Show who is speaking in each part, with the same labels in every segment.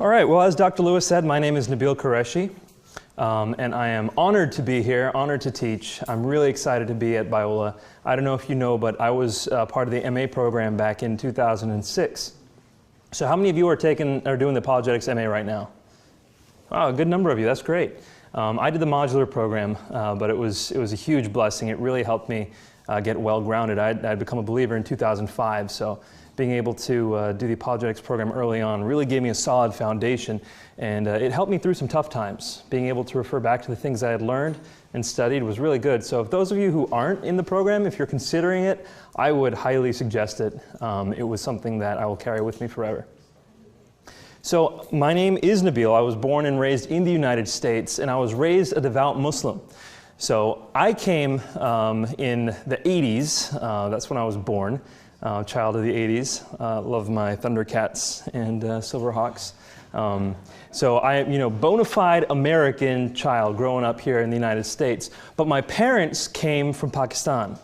Speaker 1: All right, well, as Dr. Lewis said, my name is Nabeel Qureshi, and I am honored to be here, honored to teach. I'm really excited to be at Biola. I don't know if you know, but I was part of the MA program back in 2006. So how many of you are doing the Apologetics MA right now? Wow, a good number of you, that's great. I did the modular program, but it was a huge blessing. It really helped me get well-grounded. I'd become a believer in 2005, so being able to do the apologetics program early on really gave me a solid foundation, and it helped me through some tough times. Being able to refer back to the things I had learned and studied was really good. So if those of you who aren't in the program, if you're considering it, I would highly suggest it. It was something that I will carry with me forever. So my name is Nabeel. I was born and raised in the United States, and I was raised a devout Muslim. So I came in the 80s. That's when I was born. Child of the 80s, love my Thundercats and Silverhawks. So I, bona fide American child growing up here in the United States. But my parents came from Pakistan.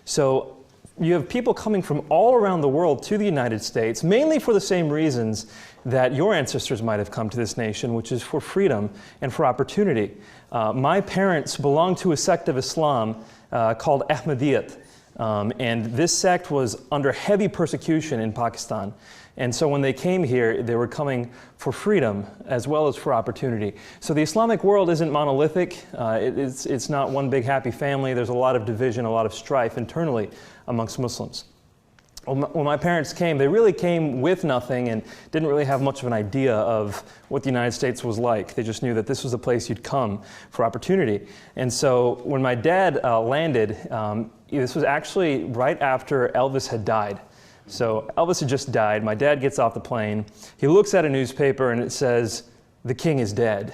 Speaker 1: So you have people coming from all around the world to the United States, mainly for the same reasons that your ancestors might have come to this nation, which is for freedom and for opportunity. My parents belonged to a sect of Islam called Ahmadiyyat. And this sect was under heavy persecution in Pakistan. And so when they came here, they were coming for freedom as well as for opportunity. So the Islamic world isn't monolithic. It's not one big happy family. There's a lot of division, a lot of strife internally amongst Muslims. When my parents came, they really came with nothing and didn't really have much of an idea of what the United States was like. They just knew that this was the place you'd come for opportunity. And so when my dad landed, this was actually right after Elvis had died. So Elvis had just died. My dad gets off the plane. He looks at a newspaper and it says, "The king is dead."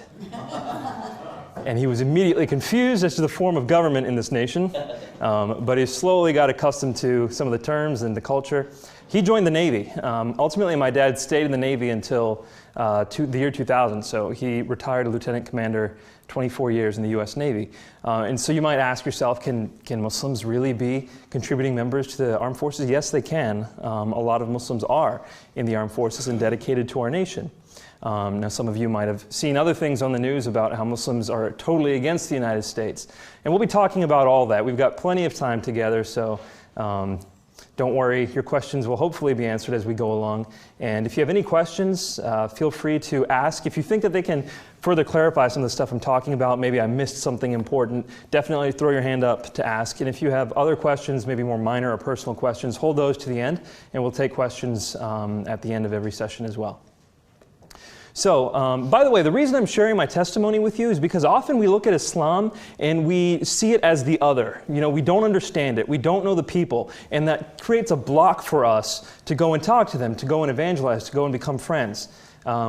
Speaker 1: And he was immediately confused as to the form of government in this nation, but he slowly got accustomed to some of the terms and the culture. He joined the Navy. Ultimately, my dad stayed in the Navy until the year 2000, so he retired a lieutenant commander, 24 years in the U.S. Navy. And so you might ask yourself, can Muslims really be contributing members to the armed forces? Yes, they can. A lot of Muslims are in the armed forces and dedicated to our nation. Now, some of you might have seen other things on the news about how Muslims are totally against the United States. And we'll be talking about all that. We've got plenty of time together, so don't worry. Your questions will hopefully be answered as we go along. And if you have any questions, feel free to ask. If you think that they can further clarify some of the stuff I'm talking about, maybe I missed something important, definitely throw your hand up to ask. And if you have other questions, maybe more minor or personal questions, hold those to the end, and we'll take questions at the end of every session as well. So, by the way, the reason I'm sharing my testimony with you is because often we look at Islam and we see it as the other. We don't understand it. We don't know the people. And that creates a block for us to go and talk to them, to go and evangelize, to go and become friends.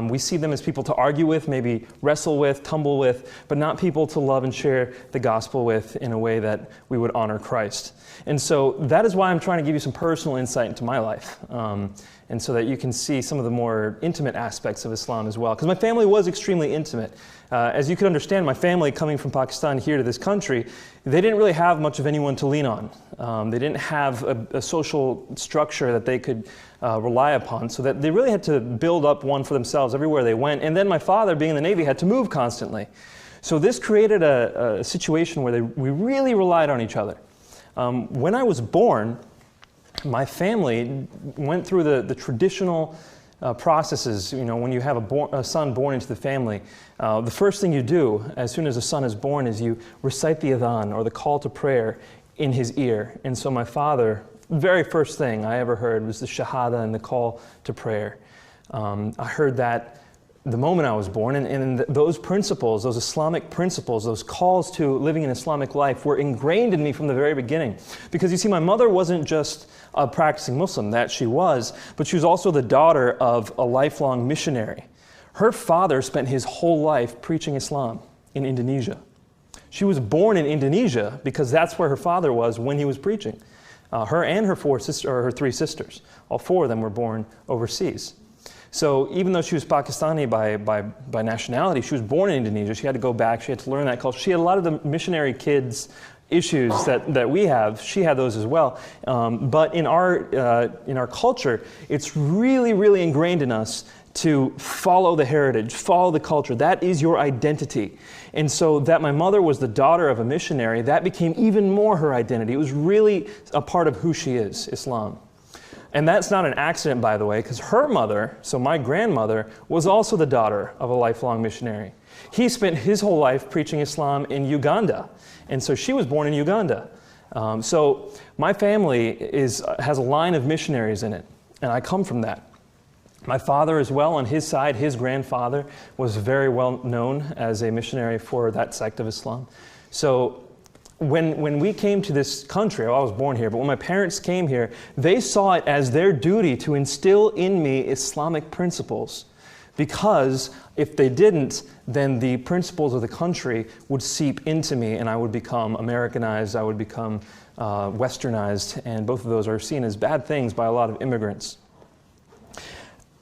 Speaker 1: We see them as people to argue with, maybe wrestle with, tumble with, but not people to love and share the gospel with in a way that we would honor Christ. And so that is why I'm trying to give you some personal insight into my life. And so that you can see some of the more intimate aspects of Islam as well. Because my family was extremely intimate. As you can understand, my family coming from Pakistan here to this country, they didn't really have much of anyone to lean on. They didn't have a social structure that they could rely upon, so that they really had to build up one for themselves everywhere they went. And then my father, being in the Navy, had to move constantly. So this created a situation where we really relied on each other. When I was born, my family went through the traditional processes. When you have a son born into the family, the first thing you do as soon as a son is born is you recite the adhan, or the call to prayer, in his ear. And so my father, the very first thing I ever heard was the shahada and the call to prayer. I heard that the moment I was born, and those principles, those Islamic principles, those calls to living an Islamic life were ingrained in me from the very beginning. Because you see, my mother wasn't just a practicing Muslim, that she was, but she was also the daughter of a lifelong missionary. Her father spent his whole life preaching Islam in Indonesia. She was born in Indonesia because that's where her father was when he was preaching. Her and her her three sisters, all four of them were born overseas. So even though she was Pakistani by nationality, she was born in Indonesia. She had to go back. She had to learn that culture. She had a lot of the missionary kids issues that we have. She had those as well. But in our culture, it's really, really ingrained in us to follow the heritage, follow the culture. That is your identity. And so that my mother was the daughter of a missionary, that became even more her identity. It was really a part of who she is, Islam. And that's not an accident, by the way, because her mother, so my grandmother, was also the daughter of a lifelong missionary. He spent his whole life preaching Islam in Uganda, and so she was born in Uganda. So my family has a line of missionaries in it, and I come from that. My father as well, on his side, his grandfather was very well known as a missionary for that sect of Islam. So when we came to this country, well, I was born here, but when my parents came here, they saw it as their duty to instill in me Islamic principles. Because if they didn't, then the principles of the country would seep into me and I would become Americanized, I would become westernized, and both of those are seen as bad things by a lot of immigrants.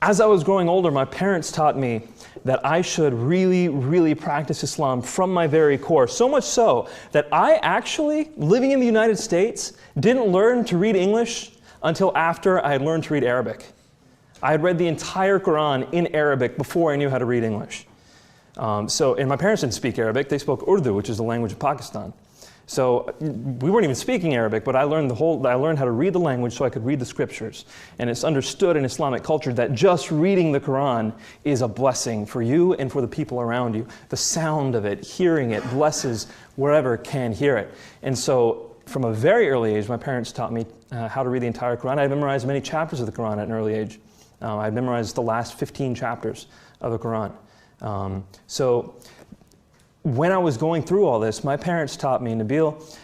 Speaker 1: As I was growing older, my parents taught me that I should really, really practice Islam from my very core. So much so that I actually, living in the United States, didn't learn to read English until after I had learned to read Arabic. I had read the entire Quran in Arabic before I knew how to read English. And my parents didn't speak Arabic, they spoke Urdu, which is the language of Pakistan. So we weren't even speaking Arabic, but I learned how to read the language so I could read the scriptures. And it's understood in Islamic culture that just reading the Quran is a blessing for you and for the people around you. The sound of it, hearing it, blesses wherever can hear it. And so from a very early age, my parents taught me how to read the entire Quran. I memorized many chapters of the Quran at an early age. I memorized the last 15 chapters of the Quran. So when I was going through all this, my parents taught me, Nabeel,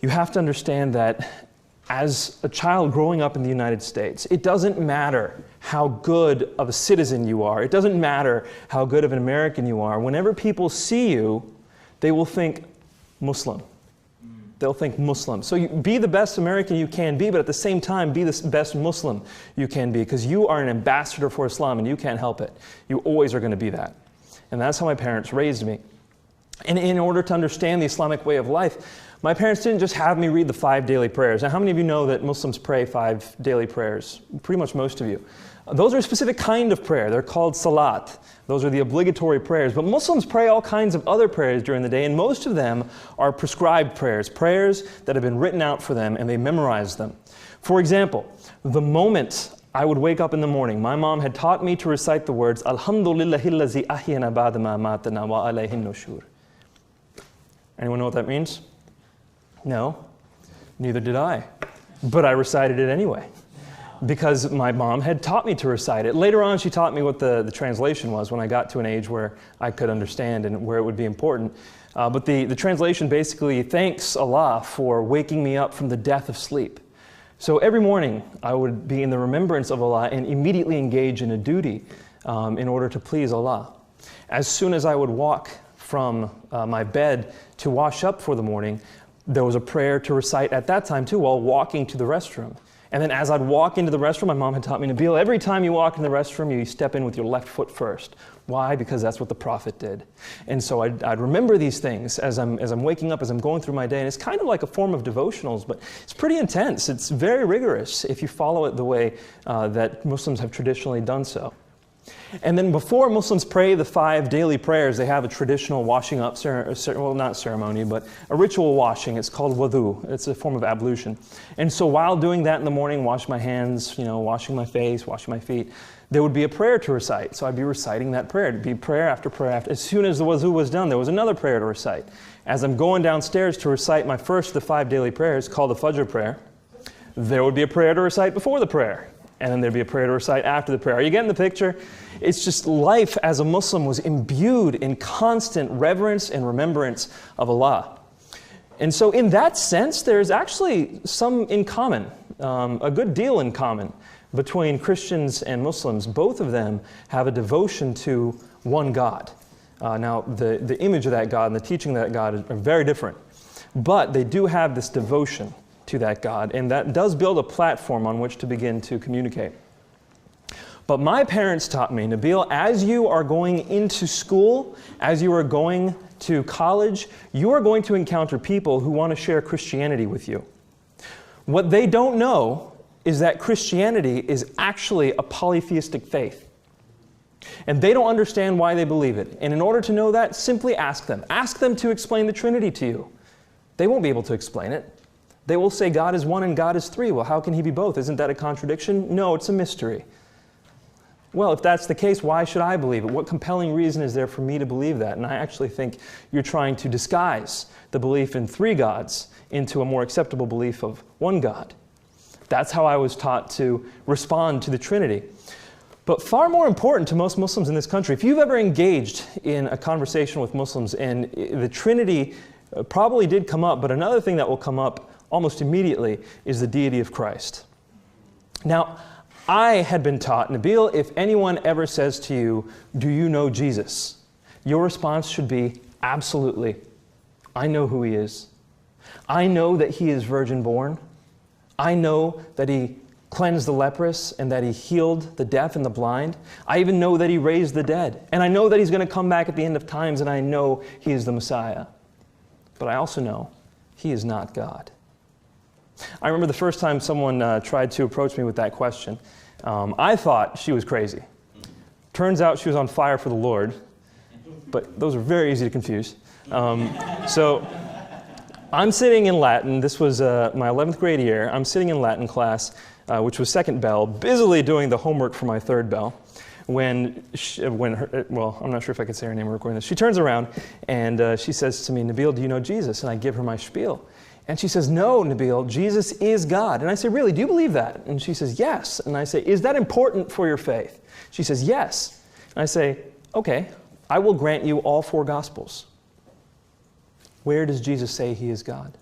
Speaker 1: you have to understand that as a child growing up in the United States, it doesn't matter how good of a citizen you are. It doesn't matter how good of an American you are. Whenever people see you, they will think Muslim. They'll think Muslim. So you be the best American you can be, but at the same time, be the best Muslim you can be, because you are an ambassador for Islam and you can't help it. You always are going to be that. And that's how my parents raised me. And in order to understand the Islamic way of life, my parents didn't just have me read the 5 daily prayers. Now, how many of you know that Muslims pray 5 daily prayers? Pretty much most of you. Those are a specific kind of prayer. They're called salat. Those are the obligatory prayers. But Muslims pray all kinds of other prayers during the day, and most of them are prescribed prayers, prayers that have been written out for them, and they memorize them. For example, the moment I would wake up in the morning, my mom had taught me to recite the words, Alhamdulillahillazi ahyana ba'da ma amatana wa alayhin nushur. Anyone know what that means? No, neither did I. But I recited it anyway, because my mom had taught me to recite it. Later on, she taught me what the translation was when I got to an age where I could understand and where it would be important. But the translation basically thanks Allah for waking me up from the death of sleep. So every morning, I would be in the remembrance of Allah and immediately engage in a duty in order to please Allah. As soon as I would walk from my bed to wash up for the morning, there was a prayer to recite at that time too while walking to the restroom. And then as I'd walk into the restroom, my mom had taught me, Nabeel, every time you walk in the restroom, you step in with your left foot first. Why? Because that's what the Prophet did. And so I'd remember these things as I'm waking up, as I'm going through my day. And it's kind of like a form of devotionals, but it's pretty intense. It's very rigorous if you follow it the way that Muslims have traditionally done so. And then before Muslims pray the 5 daily prayers, they have a traditional washing up, well, not ceremony, but a ritual washing. It's called wudu. It's a form of ablution. And so while doing that in the morning, wash my hands, washing my face, washing my feet, there would be a prayer to recite. So I'd be reciting that prayer. It'd be prayer after prayer. As soon as the wudu was done, there was another prayer to recite. As I'm going downstairs to recite my first of the 5 daily prayers, called the Fajr prayer, there would be a prayer to recite before the prayer. And then there'd be a prayer to recite after the prayer. Are you getting the picture? It's just life as a Muslim was imbued in constant reverence and remembrance of Allah. And so in that sense, there's actually some in common, a good deal in common between Christians and Muslims. Both of them have a devotion to one God. Now, the image of that God and the teaching of that God are very different. But they do have this devotion to that God, and that does build a platform on which to begin to communicate. But my parents taught me, Nabeel, as you are going into school, as you are going to college, you are going to encounter people who want to share Christianity with you. What they don't know is that Christianity is actually a polytheistic faith. And they don't understand why they believe it. And in order to know that, simply ask them. Ask them to explain the Trinity to you. They won't be able to explain it. They will say God is one and God is three. Well, how can he be both? Isn't that a contradiction? No, it's a mystery. Well, if that's the case, why should I believe it? What compelling reason is there for me to believe that? And I actually think you're trying to disguise the belief in three gods into a more acceptable belief of one God. That's how I was taught to respond to the Trinity. But far more important to most Muslims in this country, if you've ever engaged in a conversation with Muslims and the Trinity probably did come up, but another thing that will come up almost immediately is the deity of Christ. Now, I had been taught, Nabeel, if anyone ever says to you, do you know Jesus? Your response should be, absolutely. I know who he is. I know that he is virgin born. I know that he cleansed the leprous and that he healed the deaf and the blind. I even know that he raised the dead. And I know that he's going to come back at the end of times, and I know he is the Messiah. But I also know he is not God. I remember the first time someone tried to approach me with that question. I thought she was crazy. Turns out she was on fire for the Lord, but those are very easy to confuse. So I'm sitting in Latin. This was my 11th grade year. I'm sitting in Latin class, which was second bell, busily doing the homework for my third bell. When I'm not sure if I can say her name or recording this. She turns around and she says to me, Nabeel, do you know Jesus? And I give her my spiel. And she says, no, Nabeel, Jesus is God. And I say, really, do you believe that? And she says, yes. And I say, is that important for your faith? She says, yes. And I say, okay, I will grant you all four Gospels. Where does Jesus say he is God?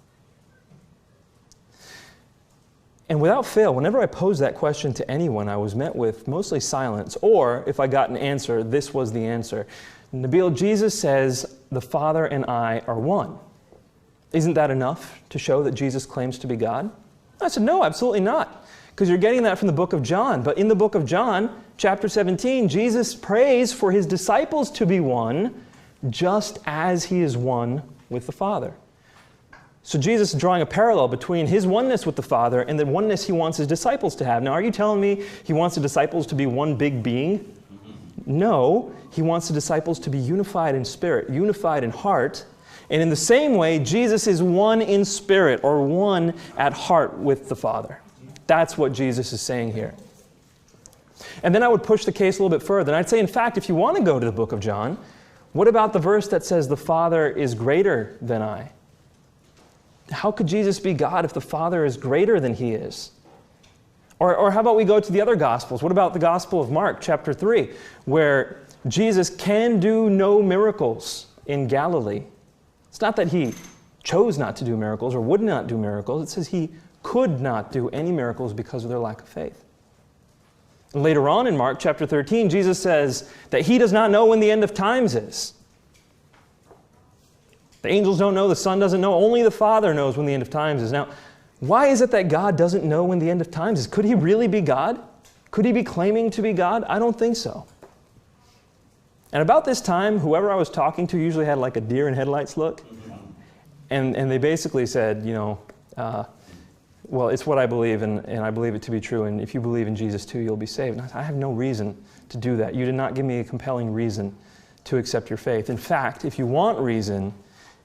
Speaker 1: And without fail, whenever I posed that question to anyone, I was met with mostly silence, or if I got an answer, this was the answer. Nabeel, Jesus says, the Father and I are one. Isn't that enough to show that Jesus claims to be God? I said, no, absolutely not, because you're getting that from the book of John. But in the book of John, chapter 17, Jesus prays for his disciples to be one, just as he is one with the Father. So Jesus is drawing a parallel between his oneness with the Father and the oneness he wants his disciples to have. Now, are you telling me he wants the disciples to be one big being? No, he wants the disciples to be unified in spirit, unified in heart. And in the same way, Jesus is one in spirit, or one at heart with the Father. That's what Jesus is saying here. And then I would push the case a little bit further. And I'd say, in fact, if you want to go to the book of John, what about the verse that says the Father is greater than I? How could Jesus be God if the Father is greater than he is? Or how about we go to the other Gospels? What about the Gospel of Mark, chapter 3, where Jesus can do no miracles in Galilee? It's not that he chose not to do miracles or would not do miracles. It says he could not do any miracles because of their lack of faith. And later on in Mark chapter 13, Jesus says that he does not know when the end of times is. The angels don't know, the Son doesn't know, only the Father knows when the end of times is. Now, why is it that God doesn't know when the end of times is? Could he really be God? Could he be claiming to be God? I don't think so. And about this time, whoever I was talking to usually had like a deer in headlights look. And they basically said, well, it's what I believe, and I believe it to be true, and if you believe in Jesus too, you'll be saved. And I have no reason to do that. You did not give me a compelling reason to accept your faith. In fact, if you want reason,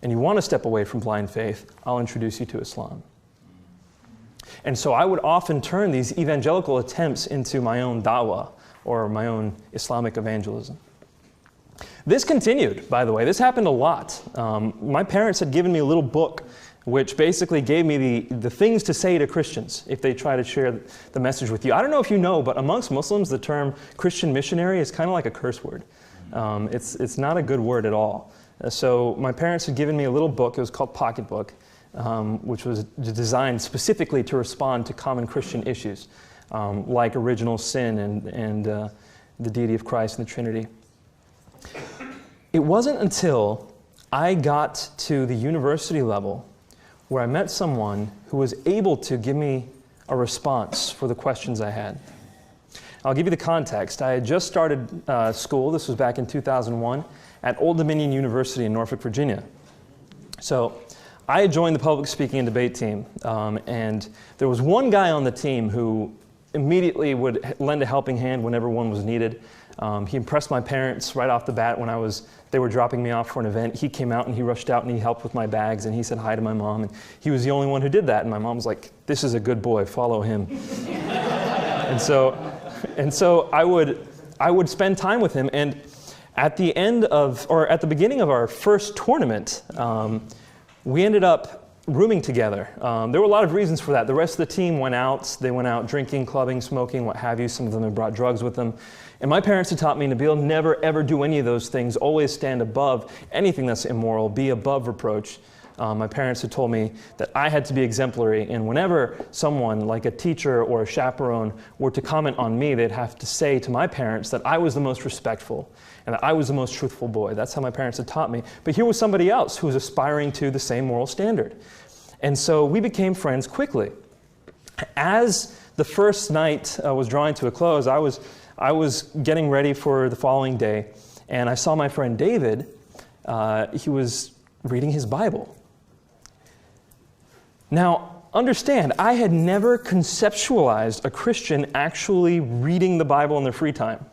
Speaker 1: and you want to step away from blind faith, I'll introduce you to Islam. And so I would often turn these evangelical attempts into my own da'wah, or my own Islamic evangelism. This continued, by the way. This happened a lot. My parents had given me a little book which basically gave me the things to say to Christians if they try to share the message with you. I don't know if you know, but amongst Muslims, the term Christian missionary is kind of like a curse word. It's not a good word at all. So my parents had given me a little book. It was called Pocketbook, which was designed specifically to respond to common Christian issues, like original sin and the deity of Christ and the Trinity. It wasn't until I got to the university level where I met someone who was able to give me a response for the questions I had. I'll give you the context. I had just started school. This was back in 2001. at Old Dominion University in Norfolk, Virginia. So I had joined the public speaking and debate team, and there was one guy on the team who immediately would lend a helping hand whenever one was needed. He impressed my parents right off the bat when they were dropping me off for an event. He came out and he rushed out and he helped with my bags and he said hi to my mom, and he was the only one who did that. And my mom was like, "This is a good boy, follow him." and so I would spend time with him, and at the beginning of our first tournament, we ended up rooming together. There were a lot of reasons for that. The rest of the team went out. They went out drinking, clubbing, smoking, what have you. Some of them had brought drugs with them. And my parents had taught me, Nabeel, never ever do any of those things. Always stand above anything that's immoral. Be above reproach. My parents had told me that I had to be exemplary, and whenever someone, like a teacher or a chaperone, were to comment on me, they'd have to say to my parents that I was the most respectful and that I was the most truthful boy. That's how my parents had taught me. But here was somebody else who was aspiring to the same moral standard. And so we became friends quickly. As the first night was drawing to a close, I was getting ready for the following day, and I saw my friend David. He was reading his Bible. Now, understand, I had never conceptualized a Christian actually reading the Bible in their free time.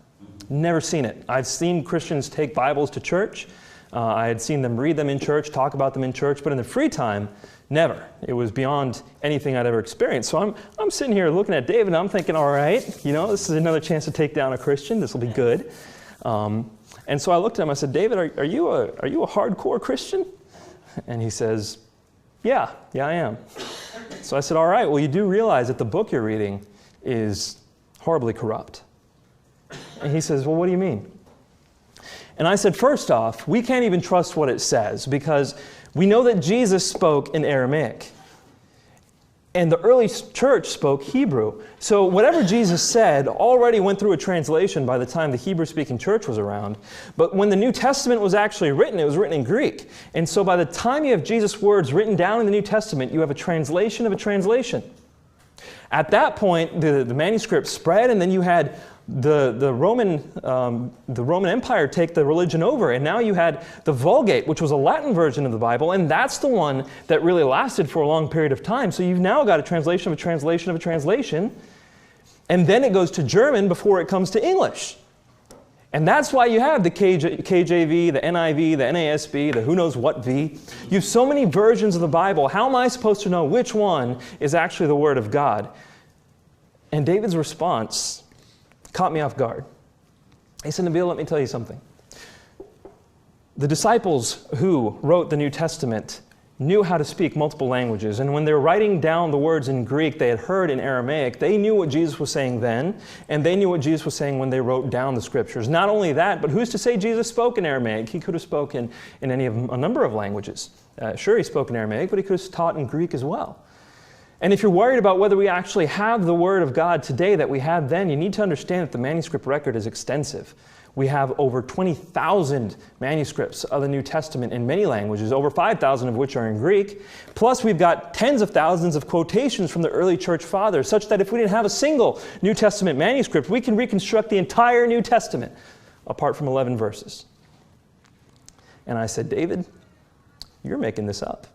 Speaker 1: Never seen it. I'd seen Christians take Bibles to church. I had seen them read them in church, talk about them in church, but in their free time, never. It was beyond anything I'd ever experienced. So I'm sitting here looking at David, and I'm thinking, all right, this is another chance to take down a Christian. This will be good. And so I looked at him. I said, "David, are you a hardcore Christian?" And he says, Yeah, I am. So I said, "All right, well, you do realize that the book you're reading is horribly corrupt." And he says, "Well, what do you mean?" And I said, "First off, we can't even trust what it says because we know that Jesus spoke in Aramaic. And the early church spoke Hebrew. So whatever Jesus said already went through a translation by the time the Hebrew-speaking church was around. But when the New Testament was actually written, it was written in Greek. And so by the time you have Jesus' words written down in the New Testament, you have a translation of a translation. At that point, the manuscript spread, and then you had the Roman Empire take the religion over, and now you had the Vulgate, which was a Latin version of the Bible, and that's the one that really lasted for a long period of time. So you've now got a translation of a translation of a translation, and then it goes to German before it comes to English. And that's why you have the KJV, the NIV, the NASB, the who knows what V. You have so many versions of the Bible. How am I supposed to know which one is actually the Word of God? And David's response caught me off guard. He said, "Nabeel, let me tell you something. The disciples who wrote the New Testament knew how to speak multiple languages, and when they were writing down the words in Greek they had heard in Aramaic, they knew what Jesus was saying then, and they knew what Jesus was saying when they wrote down the Scriptures. Not only that, but who's to say Jesus spoke in Aramaic? He could have spoken in a number of languages. Sure, he spoke in Aramaic, but he could have taught in Greek as well. And if you're worried about whether we actually have the Word of God today that we had then, you need to understand that the manuscript record is extensive. We have over 20,000 manuscripts of the New Testament in many languages, over 5,000 of which are in Greek. Plus, we've got tens of thousands of quotations from the early church fathers, such that if we didn't have a single New Testament manuscript, we can reconstruct the entire New Testament, apart from 11 verses." And I said, "David, you're making this up."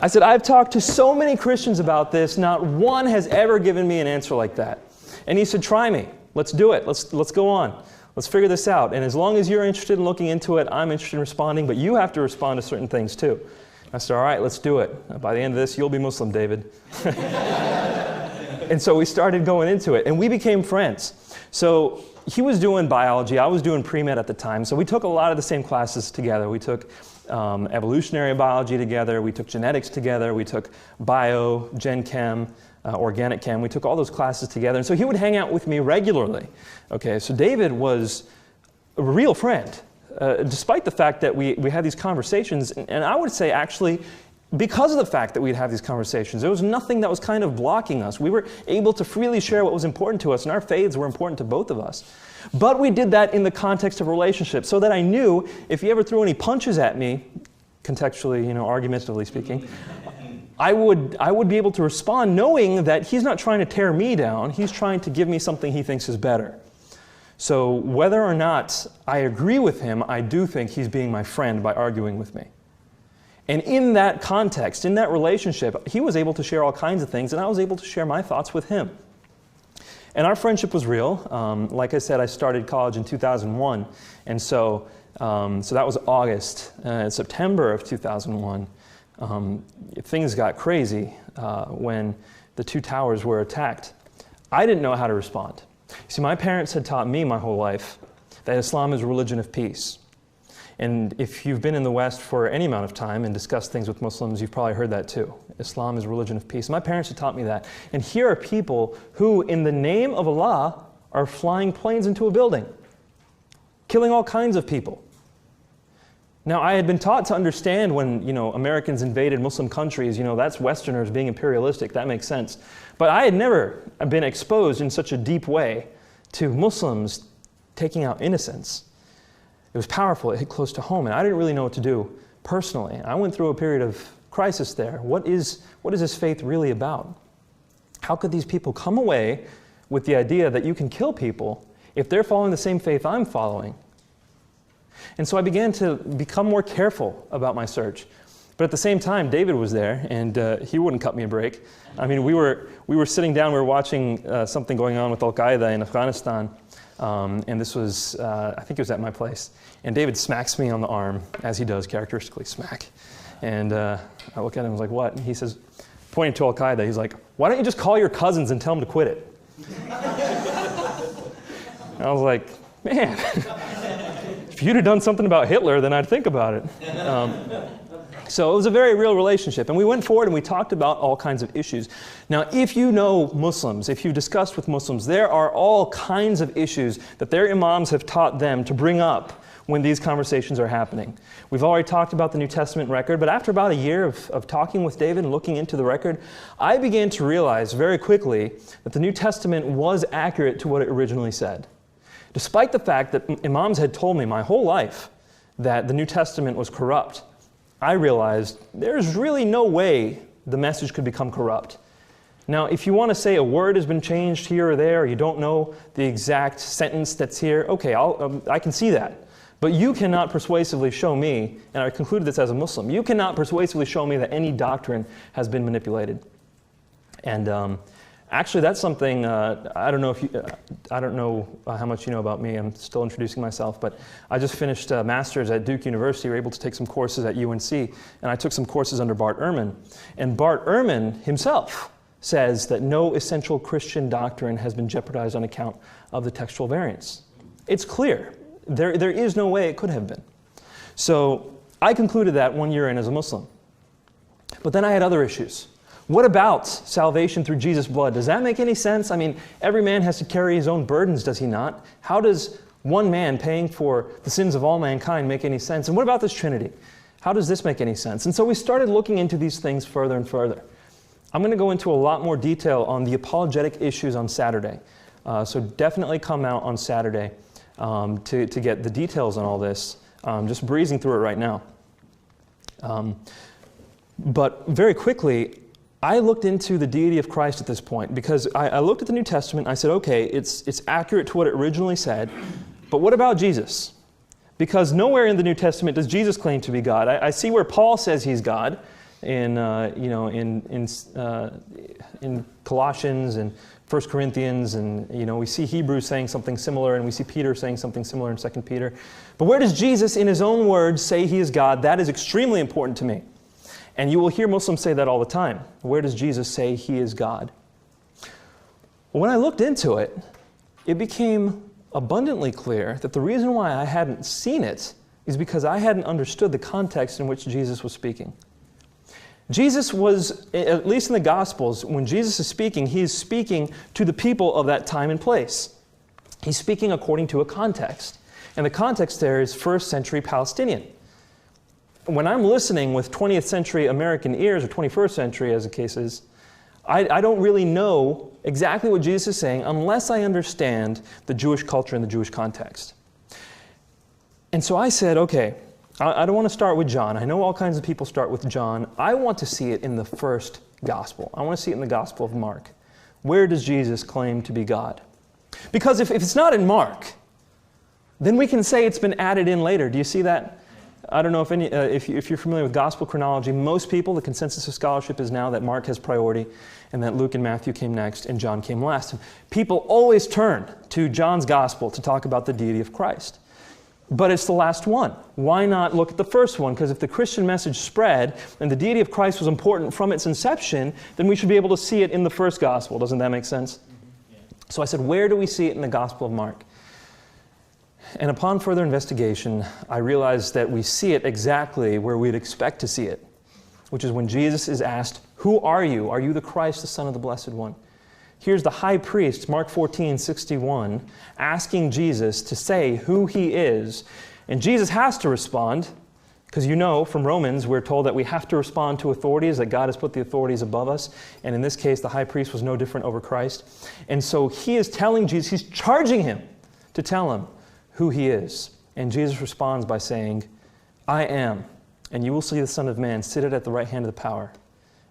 Speaker 1: I said, "I've talked to so many Christians about this, not one has ever given me an answer like that." And he said, "Try me. Let's do it. Let's go on. Let's figure this out. And as long as you're interested in looking into it, I'm interested in responding, but you have to respond to certain things too." I said, "All right, let's do it. By the end of this, you'll be Muslim, David." And so we started going into it, and we became friends. So he was doing biology, I was doing pre-med at the time, so we took a lot of the same classes together. We took evolutionary biology together, we took genetics together, we took bio, gen chem, organic chem. We took all those classes together, and so he would hang out with me regularly. Okay, so David was a real friend, despite the fact that we had these conversations, and I would say actually, because of the fact that we'd have these conversations, there was nothing that was kind of blocking us. We were able to freely share what was important to us, and our faiths were important to both of us. But we did that in the context of relationships, so that I knew if he ever threw any punches at me, contextually, argumentatively speaking, I would be able to respond knowing that he's not trying to tear me down, he's trying to give me something he thinks is better. So whether or not I agree with him, I do think he's being my friend by arguing with me. And in that context, in that relationship, he was able to share all kinds of things, and I was able to share my thoughts with him. And our friendship was real. Like I said, I started college in 2001, and so that was August. September of 2001, things got crazy when the two towers were attacked. I didn't know how to respond. See, my parents had taught me my whole life that Islam is a religion of peace. And if you've been in the West for any amount of time and discussed things with Muslims, you've probably heard that too. Islam is a religion of peace. My parents had taught me that. And here are people who, in the name of Allah, are flying planes into a building, killing all kinds of people. Now, I had been taught to understand when, Americans invaded Muslim countries, that's Westerners being imperialistic, that makes sense. But I had never been exposed in such a deep way to Muslims taking out innocents. It was powerful, it hit close to home, and I didn't really know what to do personally. I went through a period of crisis there. What is this faith really about? How could these people come away with the idea that you can kill people if they're following the same faith I'm following? And so I began to become more careful about my search. But at the same time, David was there, and he wouldn't cut me a break. I mean, we were sitting down, we were watching something going on with Al-Qaeda in Afghanistan, and this was, I think it was at my place. And David smacks me on the arm, as he does, characteristically smack. And I look at him and I was like, what? And he says, pointing to Al-Qaeda, he's like, why don't you just call your cousins and tell them to quit it? And I was like, man, if you'd have done something about Hitler, then I'd think about it. So it was a very real relationship. And we went forward and we talked about all kinds of issues. Now, if you know Muslims, if you've discussed with Muslims, there are all kinds of issues that their imams have taught them to bring up when these conversations are happening. We've already talked about the New Testament record, but after about a year of talking with David and looking into the record, I began to realize very quickly that the New Testament was accurate to what it originally said. Despite the fact that imams had told me my whole life that the New Testament was corrupt, I realized there's really no way the message could become corrupt. Now, if you want to say a word has been changed here or there, or you don't know the exact sentence that's here, okay, I can see that. But you cannot persuasively show me, and I concluded this as a Muslim, you cannot persuasively show me that any doctrine has been manipulated. And actually, that's something, I don't know how much you know about me. I'm still introducing myself, but I just finished a master's at Duke University. We were able to take some courses at UNC, and I took some courses under Bart Ehrman. And Bart Ehrman himself says that no essential Christian doctrine has been jeopardized on account of the textual variants. It's clear. There is no way it could have been. So I concluded that 1 year in as a Muslim. But then I had other issues. What about salvation through Jesus' blood? Does that make any sense? I mean, every man has to carry his own burdens, does he not? How does one man paying for the sins of all mankind make any sense? And what about this Trinity? How does this make any sense? And so we started looking into these things further and further. I'm going to go into a lot more detail on the apologetic issues on Saturday. So definitely come out on Saturday to get the details on all this. Just breezing through it right now. But very quickly, I looked into the deity of Christ at this point because I looked at the New Testament and I said, okay, it's accurate to what it originally said, but what about Jesus? Because nowhere in the New Testament does Jesus claim to be God. I see where Paul says he's God in Colossians and 1 Corinthians, and we see Hebrews saying something similar, and we see Peter saying something similar in 2 Peter. But where does Jesus, in his own words, say he is God? That is extremely important to me. And you will hear Muslims say that all the time. Where does Jesus say he is God? Well, when I looked into it, it became abundantly clear that the reason why I hadn't seen it is because I hadn't understood the context in which Jesus was speaking. Jesus was, at least in the Gospels, when Jesus is speaking, he is speaking to the people of that time and place. He's speaking according to a context. And the context there is first century Palestinian. When I'm listening with 20th century American ears, or 21st century as the case is, I don't really know exactly what Jesus is saying unless I understand the Jewish culture and the Jewish context. And so I said, okay, I don't want to start with John. I know all kinds of people start with John. I want to see it in the first gospel. I want to see it in the Gospel of Mark. Where does Jesus claim to be God? Because if it's not in Mark, then we can say it's been added in later. Do you see that? I don't know if you're familiar with gospel chronology. Most people, the consensus of scholarship is now that Mark has priority, and that Luke and Matthew came next, and John came last. People always turn to John's gospel to talk about the deity of Christ. But it's the last one. Why not look at the first one? Because if the Christian message spread and the deity of Christ was important from its inception, then we should be able to see it in the first gospel. Doesn't that make sense? Mm-hmm. Yeah. So I said, where do we see it in the Gospel of Mark? And upon further investigation, I realized that we see it exactly where we'd expect to see it, which is when Jesus is asked, "Who are you? Are you the Christ, the Son of the Blessed One?" Here's the high priest, Mark 14:61, asking Jesus to say who he is. And Jesus has to respond, because you know from Romans we're told that we have to respond to authorities, that God has put the authorities above us. And in this case, the high priest was no different over Christ. And so he is telling Jesus, he's charging him to tell him who he is. And Jesus responds by saying, "I am, and you will see the Son of Man seated at the right hand of the power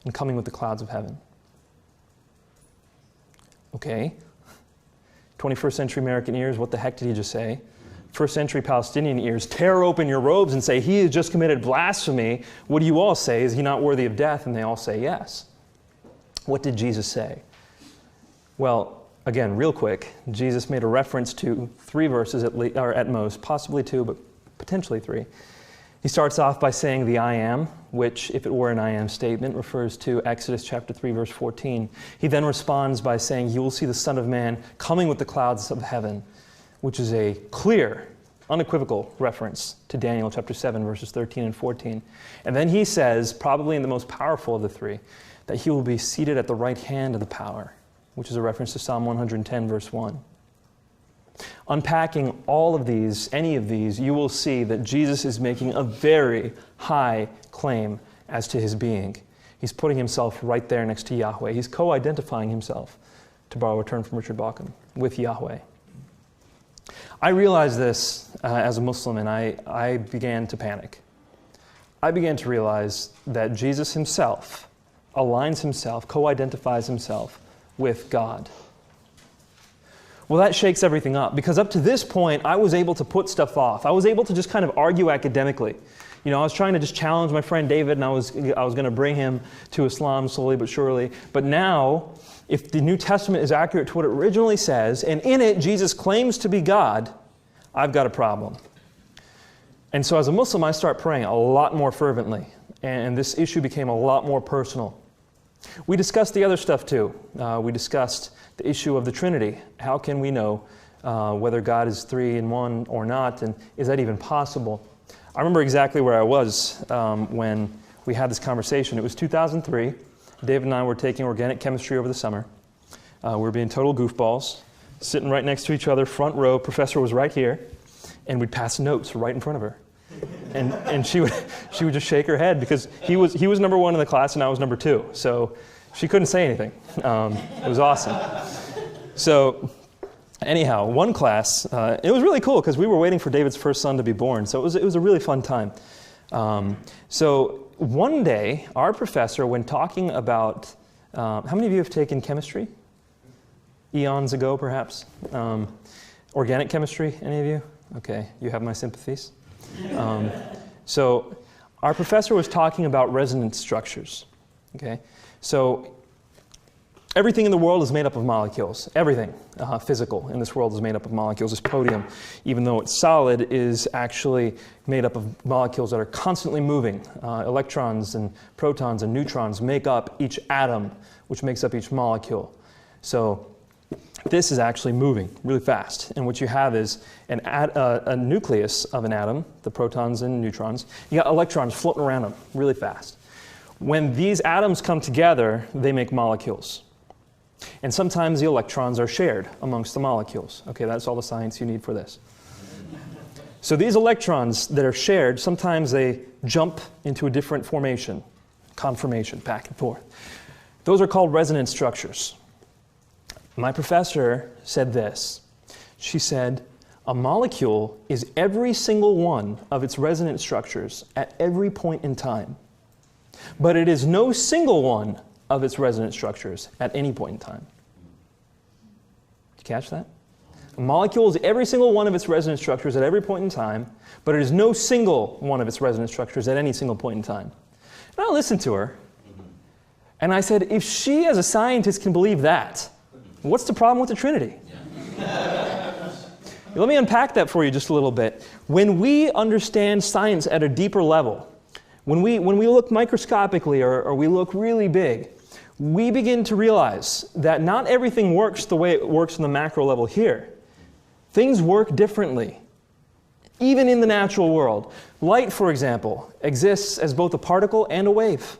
Speaker 1: and coming with the clouds of heaven." Okay, 21st century American ears, what the heck did he just say? First century Palestinian ears, tear open your robes and say, "He has just committed blasphemy. What do you all say? Is he not worthy of death?" And they all say yes. What did Jesus say? Well, again, real quick, Jesus made a reference to 3 verses or at most, possibly 2, but potentially 3. He starts off by saying the "I am," which, if it were an "I am" statement, refers to Exodus chapter 3, verse 14. He then responds by saying, "You will see the Son of Man coming with the clouds of heaven," which is a clear, unequivocal reference to Daniel chapter 7, verses 13 and 14. And then he says, probably in the most powerful of the 3, that he will be seated at the right hand of the power, which is a reference to Psalm 110, verse 1. Unpacking all of these, any of these, you will see that Jesus is making a very high claim as to his being. He's putting himself right there next to Yahweh. He's co-identifying himself, to borrow a term from Richard Bauckham, with Yahweh. I realized this as a Muslim, and I began to panic. I began to realize that Jesus himself aligns himself, co-identifies himself with God. Well, that shakes everything up, because up to this point, I was able to put stuff off. I was able to just kind of argue academically. You know, I was trying to just challenge my friend David, and I was going to bring him to Islam slowly but surely. But now, if the New Testament is accurate to what it originally says, and in it Jesus claims to be God, I've got a problem. And so as a Muslim, I start praying a lot more fervently, and this issue became a lot more personal. We discussed the other stuff too. We discussed the issue of the Trinity. How can we know whether God is 3 in 1 or not, and is that even possible? I remember exactly where I was when we had this conversation. It was 2003. David and I were taking organic chemistry over the summer. We were being total goofballs, sitting right next to each other, front row. Professor was right here, and we'd pass notes right in front of her. And she would just shake her head, because he was number 1 in the class and I was number 2. So she couldn't say anything. It was awesome. So anyhow, one class, it was really cool because we were waiting for David's first son to be born. So it was a really fun time. So one day, our professor, when talking about, how many of you have taken chemistry? Eons ago, perhaps? Organic chemistry, any of you? Okay, you have my sympathies. So our professor was talking about resonance structures. Okay, so everything in the world is made up of molecules. Everything physical in this world is made up of molecules. This podium, even though it's solid, is actually made up of molecules that are constantly moving. Electrons and protons and neutrons make up each atom, which makes up each molecule. So this is actually moving really fast. And what you have is a nucleus of an atom, the protons and neutrons. You got electrons floating around them really fast. When these atoms come together, they make molecules. And sometimes the electrons are shared amongst the molecules. Okay, that's all the science you need for this. So these electrons that are shared, sometimes they jump into a different formation, conformation, back and forth. Those are called resonance structures. My professor said this. She said, a molecule is every single one of its resonance structures at every point in time. But it is no single one of its resonance structures at any point in time. Did you catch that? A molecule is every single one of its resonance structures at every point in time, but it is no single one of its resonance structures at any single point in time. And I listened to her, and I said, if she as a scientist can believe that, what's the problem with the Trinity? Let me unpack that for you just a little bit. When we understand science at a deeper level, when we look microscopically or we look really big, we begin to realize that not everything works the way it works on the macro level here. Things work differently, even in the natural world. Light, for example, exists as both a particle and a wave.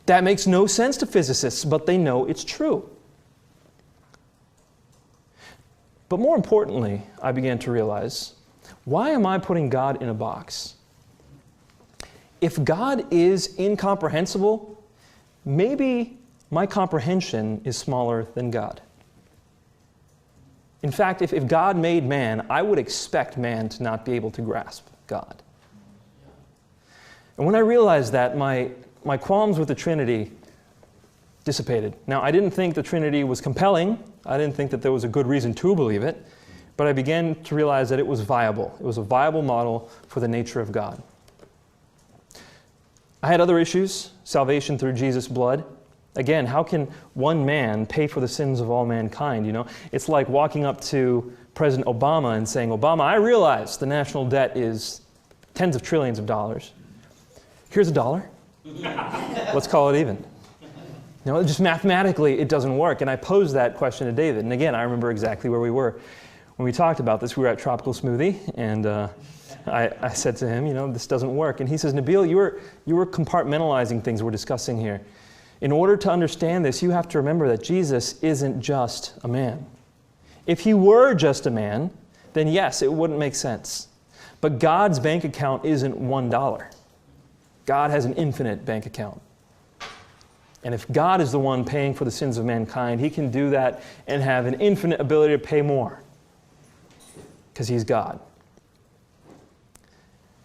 Speaker 1: That makes no sense to physicists, but they know it's true. But more importantly, I began to realize, why am I putting God in a box? If God is incomprehensible, maybe my comprehension is smaller than God. In fact, if God made man, I would expect man to not be able to grasp God. And when I realized that, my qualms with the Trinity dissipated. Now, I didn't think the Trinity was compelling. I didn't think that there was a good reason to believe it. But I began to realize that it was viable. It was a viable model for the nature of God. I had other issues. Salvation through Jesus' blood. Again, how can one man pay for the sins of all mankind? You know, it's like walking up to President Obama and saying, Obama, I realize the national debt is tens of trillions of dollars. Here's $1. Let's call it even. You know, just mathematically, it doesn't work. And I posed that question to David. And again, I remember exactly where we were. When we talked about this, we were at Tropical Smoothie, and I said to him, you know, this doesn't work. And he says, Nabeel, you were compartmentalizing things we're discussing here. In order to understand this, you have to remember that Jesus isn't just a man. If he were just a man, then yes, it wouldn't make sense. But God's bank account isn't $1. God has an infinite bank account. And if God is the one paying for the sins of mankind, he can do that and have an infinite ability to pay more. Because he's God.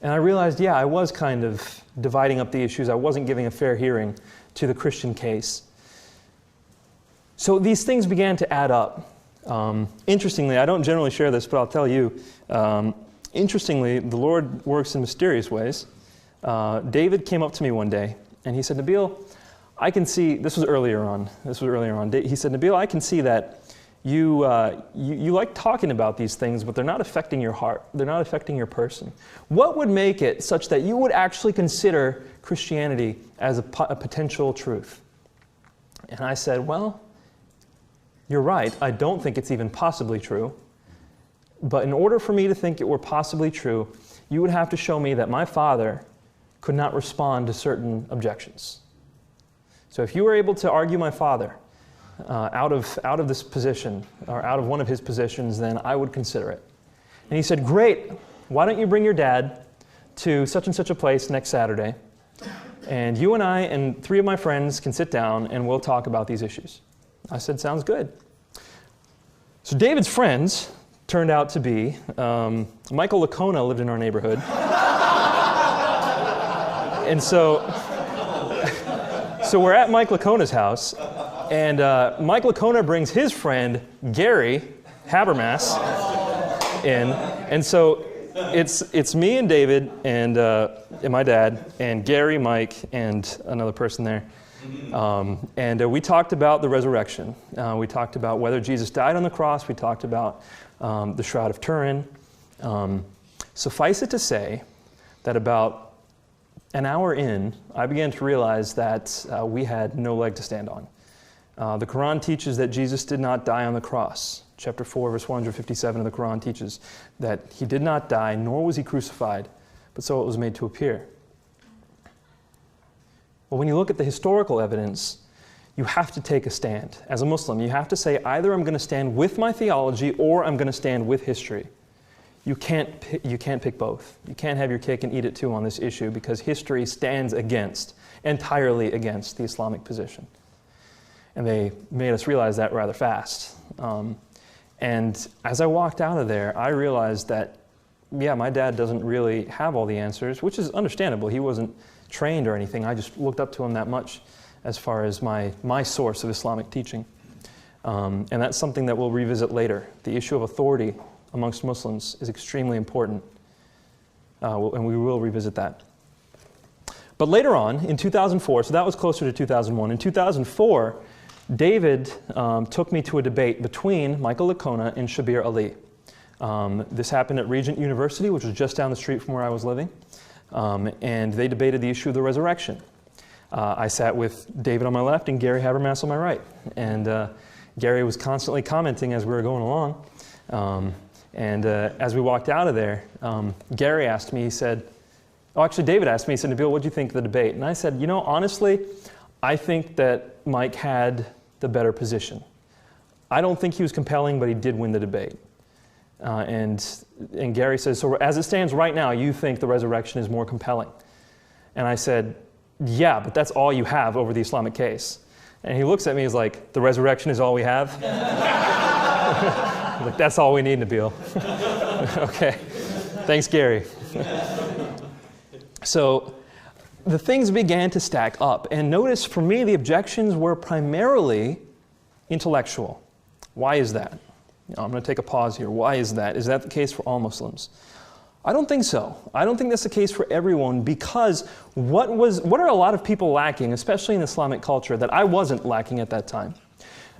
Speaker 1: And I realized, yeah, I was kind of dividing up the issues. I wasn't giving a fair hearing to the Christian case. So these things began to add up. Interestingly, I don't generally share this, but I'll tell you. Interestingly, the Lord works in mysterious ways. David came up to me one day, and he said, Nabeel, I can see, this was earlier on. He said, Nabeel, I can see that you like talking about these things, but they're not affecting your heart. They're not affecting your person. What would make it such that you would actually consider Christianity as a potential truth? And I said, well, you're right. I don't think it's even possibly true. But in order for me to think it were possibly true, you would have to show me that my father could not respond to certain objections. So if you were able to argue my father out of this position, or out of one of his positions, then I would consider it. And he said, great, why don't you bring your dad to such and such a place next Saturday, and you and I and 3 of my friends can sit down and we'll talk about these issues. I said, sounds good. So David's friends turned out to be, Michael Lacona lived in our neighborhood. And so we're at Mike Lacona's house, and Mike Lacona brings his friend, Gary Habermas, in. And so it's me and David and my dad and Gary, Mike, and another person there. And we talked about the resurrection. We talked about whether Jesus died on the cross. We talked about the Shroud of Turin. Suffice it to say that about an hour in, I began to realize that we had no leg to stand on. The Quran teaches that Jesus did not die on the cross. Chapter 4, verse 157 of the Quran teaches that he did not die, nor was he crucified, but so it was made to appear. Well, when you look at the historical evidence, you have to take a stand. As a Muslim, you have to say, either I'm going to stand with my theology or I'm going to stand with history. You can't pick both. You can't have your cake and eat it too on this issue, because history stands entirely against the Islamic position. And they made us realize that rather fast. And as I walked out of there, I realized that, yeah, my dad doesn't really have all the answers, which is understandable. He wasn't trained or anything. I just looked up to him that much as far as my source of Islamic teaching. And that's something that we'll revisit later. The issue of authority amongst Muslims is extremely important, and we will revisit that. But later on, in 2004, so that was closer to 2001, in 2004, David took me to a debate between Michael Licona and Shabir Ali. This happened at Regent University, which was just down the street from where I was living, and they debated the issue of the resurrection. I sat with David on my left and Gary Habermas on my right, and Gary was constantly commenting as we were going along. As we walked out of there, Gary asked me, he said, David asked me, he said, Nabeel, what do you think of the debate? And I said, you know, honestly, I think that Mike had the better position. I don't think he was compelling, but he did win the debate. And Gary says, so as it stands right now, you think the resurrection is more compelling? And I said, yeah, but that's all you have over the Islamic case. And he looks at me, he's like, the resurrection is all we have? I'm like, that's all we need, Nabeel. Okay, thanks, Gary. So the things began to stack up. And notice, for me, the objections were primarily intellectual. Why is that? I'm going to take a pause here. Why is that? Is that the case for all Muslims? I don't think so. I don't think that's the case for everyone, because what are a lot of people lacking, especially in Islamic culture, that I wasn't lacking at that time?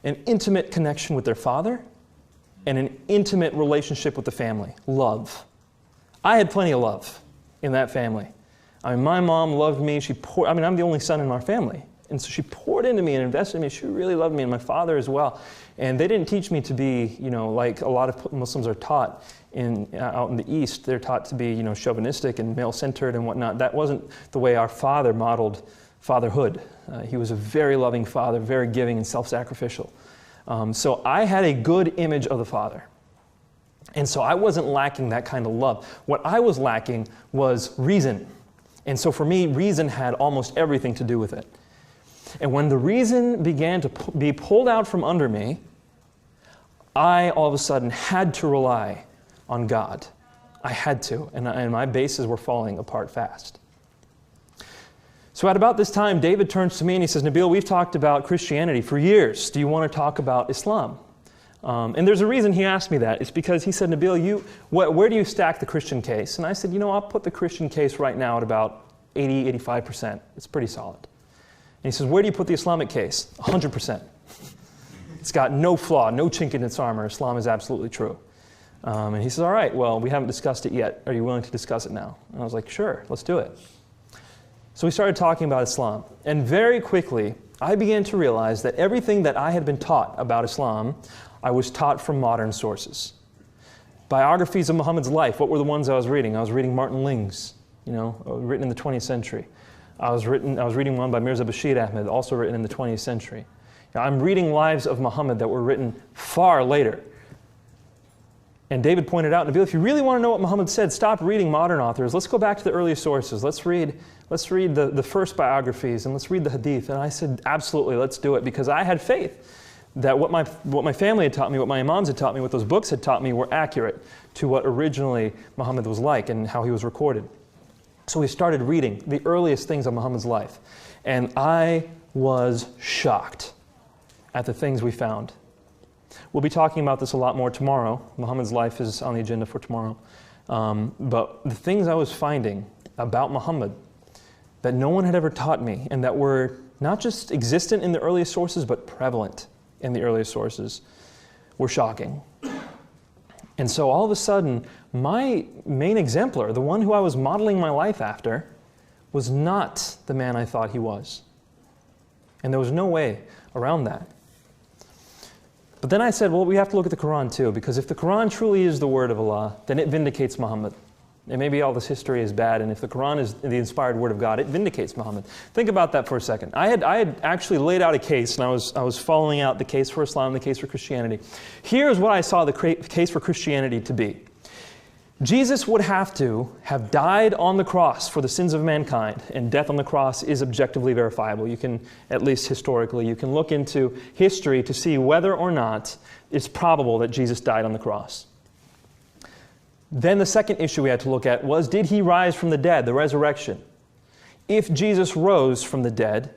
Speaker 1: An intimate connection with their father and an intimate relationship with the family. Love. I had plenty of love in that family. I mean, my mom loved me. I'm the only son in our family. And so she poured into me and invested in me. She really loved me, and my father as well. And they didn't teach me to be, like a lot of Muslims are taught out in the East. They're taught to be, chauvinistic and male-centered and whatnot. That wasn't the way our father modeled fatherhood. He was a very loving father, very giving and self-sacrificial. So I had a good image of the father. And so I wasn't lacking that kind of love. What I was lacking was reason. And so for me, reason had almost everything to do with it. And when the reason began to be pulled out from under me, I all of a sudden had to rely on God. I had to, and my bases were falling apart fast. So at about this time, David turns to me and he says, Nabeel, we've talked about Christianity for years. Do you want to talk about Islam? And there's a reason he asked me that. It's because he said, Nabeel, where do you stack the Christian case? And I said, I'll put the Christian case right now at about 80, 85%. It's pretty solid. And he says, where do you put the Islamic case? 100%. It's got no flaw, no chink in its armor. Islam is absolutely true. And he says, all right, well, we haven't discussed it yet. Are you willing to discuss it now? And I was like, sure, let's do it. So we started talking about Islam. And very quickly, I began to realize that everything that I had been taught about Islam, I was taught from modern sources. Biographies of Muhammad's life, what were the ones I was reading? I was reading Martin Ling's, written in the 20th century. I was reading one by Mirza Bashir Ahmed, also written in the 20th century. I'm reading lives of Muhammad that were written far later. And David pointed out, Nabeel, if you really want to know what Muhammad said, stop reading modern authors. Let's go back to the early sources. Let's read the first biographies, and let's read the hadith. And I said, absolutely, let's do it, because I had faith that what my family had taught me, what my imams had taught me, what those books had taught me were accurate to what originally Muhammad was like and how he was recorded. So we started reading the earliest things of Muhammad's life. And I was shocked at the things we found. We'll be talking about this a lot more tomorrow. Muhammad's life is on the agenda for tomorrow. But the things I was finding about Muhammad that no one had ever taught me, and that were not just existent in the earliest sources, but prevalent in the earliest sources, were shocking. And so all of a sudden, my main exemplar, the one who I was modeling my life after, was not the man I thought he was. And there was no way around that. But then I said, well, we have to look at the Quran too, because if the Quran truly is the word of Allah, then it vindicates Muhammad. And maybe all this history is bad, and if the Quran is the inspired word of God, it vindicates Muhammad. Think about that for a second. I had actually laid out a case, and I was following out the case for Islam, the case for Christianity. Here's what I saw the case for Christianity to be. Jesus would have to have died on the cross for the sins of mankind, and death on the cross is objectively verifiable. You can, at least historically, you can look into history to see whether or not it's probable that Jesus died on the cross. Then the second issue we had to look at was, did he rise from the dead, the resurrection? If Jesus rose from the dead,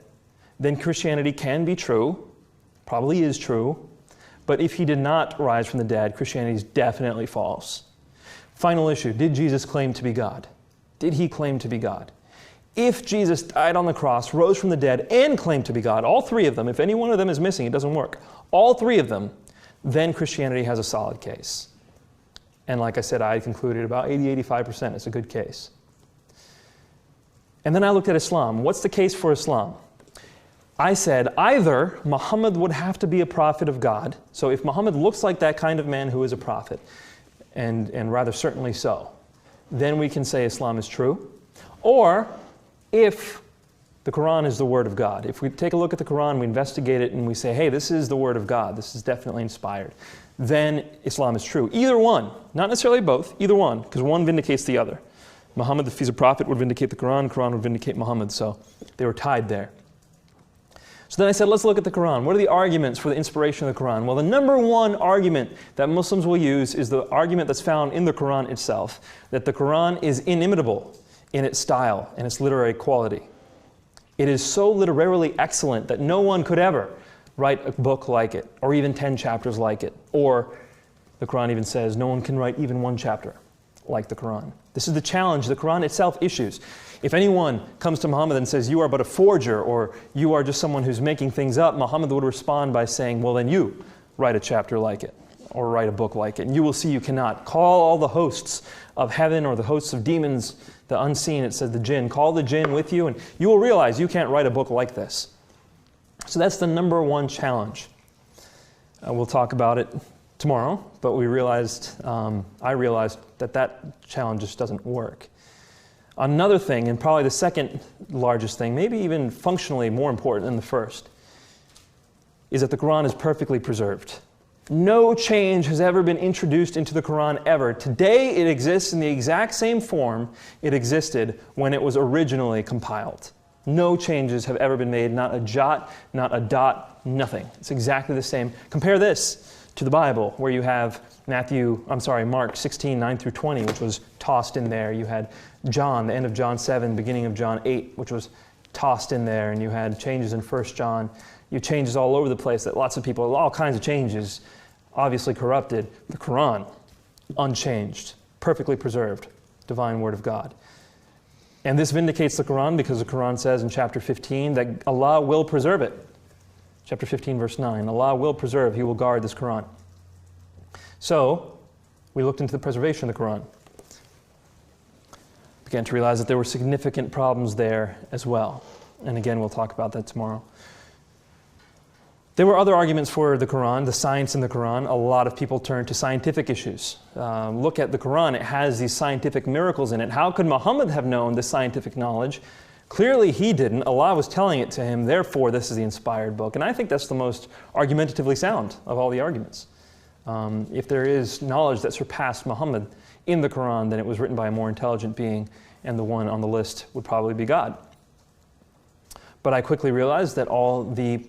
Speaker 1: then Christianity can be true, probably is true, But if he did not rise from the dead, Christianity is definitely false. Final issue, did Jesus claim to be God? Did he claim to be God? If Jesus died on the cross, rose from the dead, and claimed to be God, all three of them, if any one of them is missing, it doesn't work. All three of them, then Christianity has a solid case. And like I said, I concluded about 80-85%. It's a good case. And then I looked at Islam. What's the case for Islam? I said either Muhammad would have to be a prophet of God. So if Muhammad looks like that kind of man who is a prophet, and rather certainly so, then we can say Islam is true. Or if the Quran is the Word of God. If we take a look at the Quran, we investigate it, and we say, hey, this is the Word of God. This is definitely inspired. Then Islam is true. Either one. Not necessarily both. Either one. Because one vindicates the other. Muhammad, if he's a prophet, would vindicate the Quran. Quran would vindicate Muhammad. So they were tied there. So then I said, let's look at the Quran. What are the arguments for the inspiration of the Quran? Well, the number one argument that Muslims will use is the argument that's found in the Quran itself, that the Quran is inimitable in its style and its literary quality. It is so literarily excellent that no one could ever write a book like it, or even 10 chapters like it. Or the Quran even says no one can write even one chapter like the Quran. This is the challenge the Quran itself issues. If anyone comes to Muhammad and says, you are but a forger, or you are just someone who's making things up, Muhammad would respond by saying, well, then you write a chapter like it, or write a book like it, and you will see you cannot. Call all the hosts of heaven or the hosts of demons, the unseen, it says the jinn, call the jinn with you, and you will realize you can't write a book like this. So that's the number one challenge. We'll talk about it tomorrow, but I realized that challenge just doesn't work. Another thing, and probably the second largest thing, maybe even functionally more important than the first, is that the Quran is perfectly preserved. No change has ever been introduced into the Quran ever. Today it exists in the exact same form it existed when it was originally compiled. No changes have ever been made, not a jot, not a dot, nothing. It's exactly the same. Compare this to the Bible, where you have Mark 16, 9 through 20, which was tossed in there. You had John, the end of John 7, beginning of John 8, which was tossed in there. And you had changes in 1 John. You had changes all over the place that lots of people, all kinds of changes, obviously corrupted. The Quran, unchanged, perfectly preserved, divine Word of God. And this vindicates the Quran because the Quran says in chapter 15 that Allah will preserve it. Chapter 15, verse 9, Allah will preserve, He will guard this Quran. So, we looked into the preservation of the Quran. Began to realize that there were significant problems there as well. And again, we'll talk about that tomorrow. There were other arguments for the Quran, the science in the Quran. A lot of people turn to scientific issues. Look at the Quran, it has these scientific miracles in it. How could Muhammad have known this scientific knowledge? Clearly he didn't. Allah was telling it to him, therefore this is the inspired book. And I think that's the most argumentatively sound of all the arguments. If there is knowledge that surpassed Muhammad in the Quran, then it was written by a more intelligent being, and the one on the list would probably be God. But I quickly realized that all the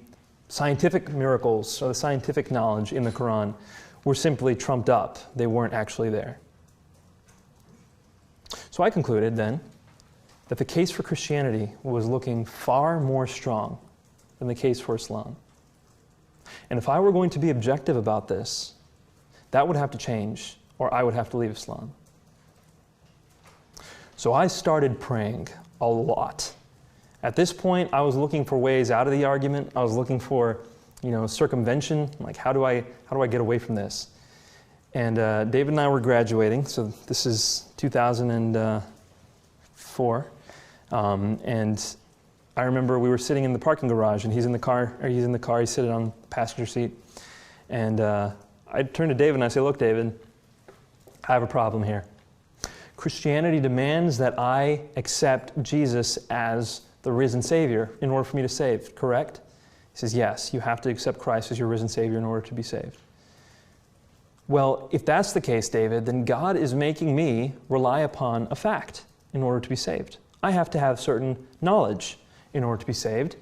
Speaker 1: scientific miracles, or the scientific knowledge in the Quran, were simply trumped up. They weren't actually there. So I concluded then that the case for Christianity was looking far more strong than the case for Islam. And if I were going to be objective about this, that would have to change, or I would have to leave Islam. So I started praying a lot. At this point, I was looking for ways out of the argument. I was looking for, circumvention. Like, how do I get away from this? And David and I were graduating. So this is 2004, and I remember we were sitting in the parking garage, and he's in the car. He's sitting on the passenger seat, and I turned to David and I said, "Look, David, I have a problem here. Christianity demands that I accept Jesus as the risen Savior in order for me to save, correct?" He says, "Yes, you have to accept Christ as your risen Savior in order to be saved." Well, if that's the case, David, then God is making me rely upon a fact in order to be saved. I have to have certain knowledge in order to be saved.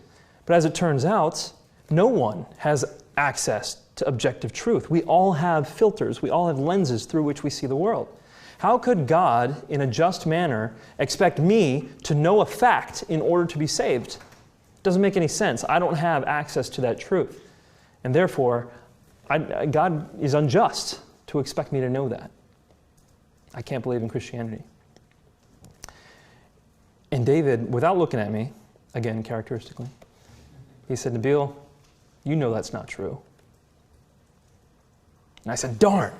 Speaker 1: But as it turns out, no one has access to objective truth. We all have filters. We all have lenses through which we see the world. How could God, in a just manner, expect me to know a fact in order to be saved? It doesn't make any sense. I don't have access to that truth. And therefore, God is unjust to expect me to know that. I can't believe in Christianity. And David, without looking at me, again, characteristically, he said, Nabeel, you know that's not true. And I said, darn.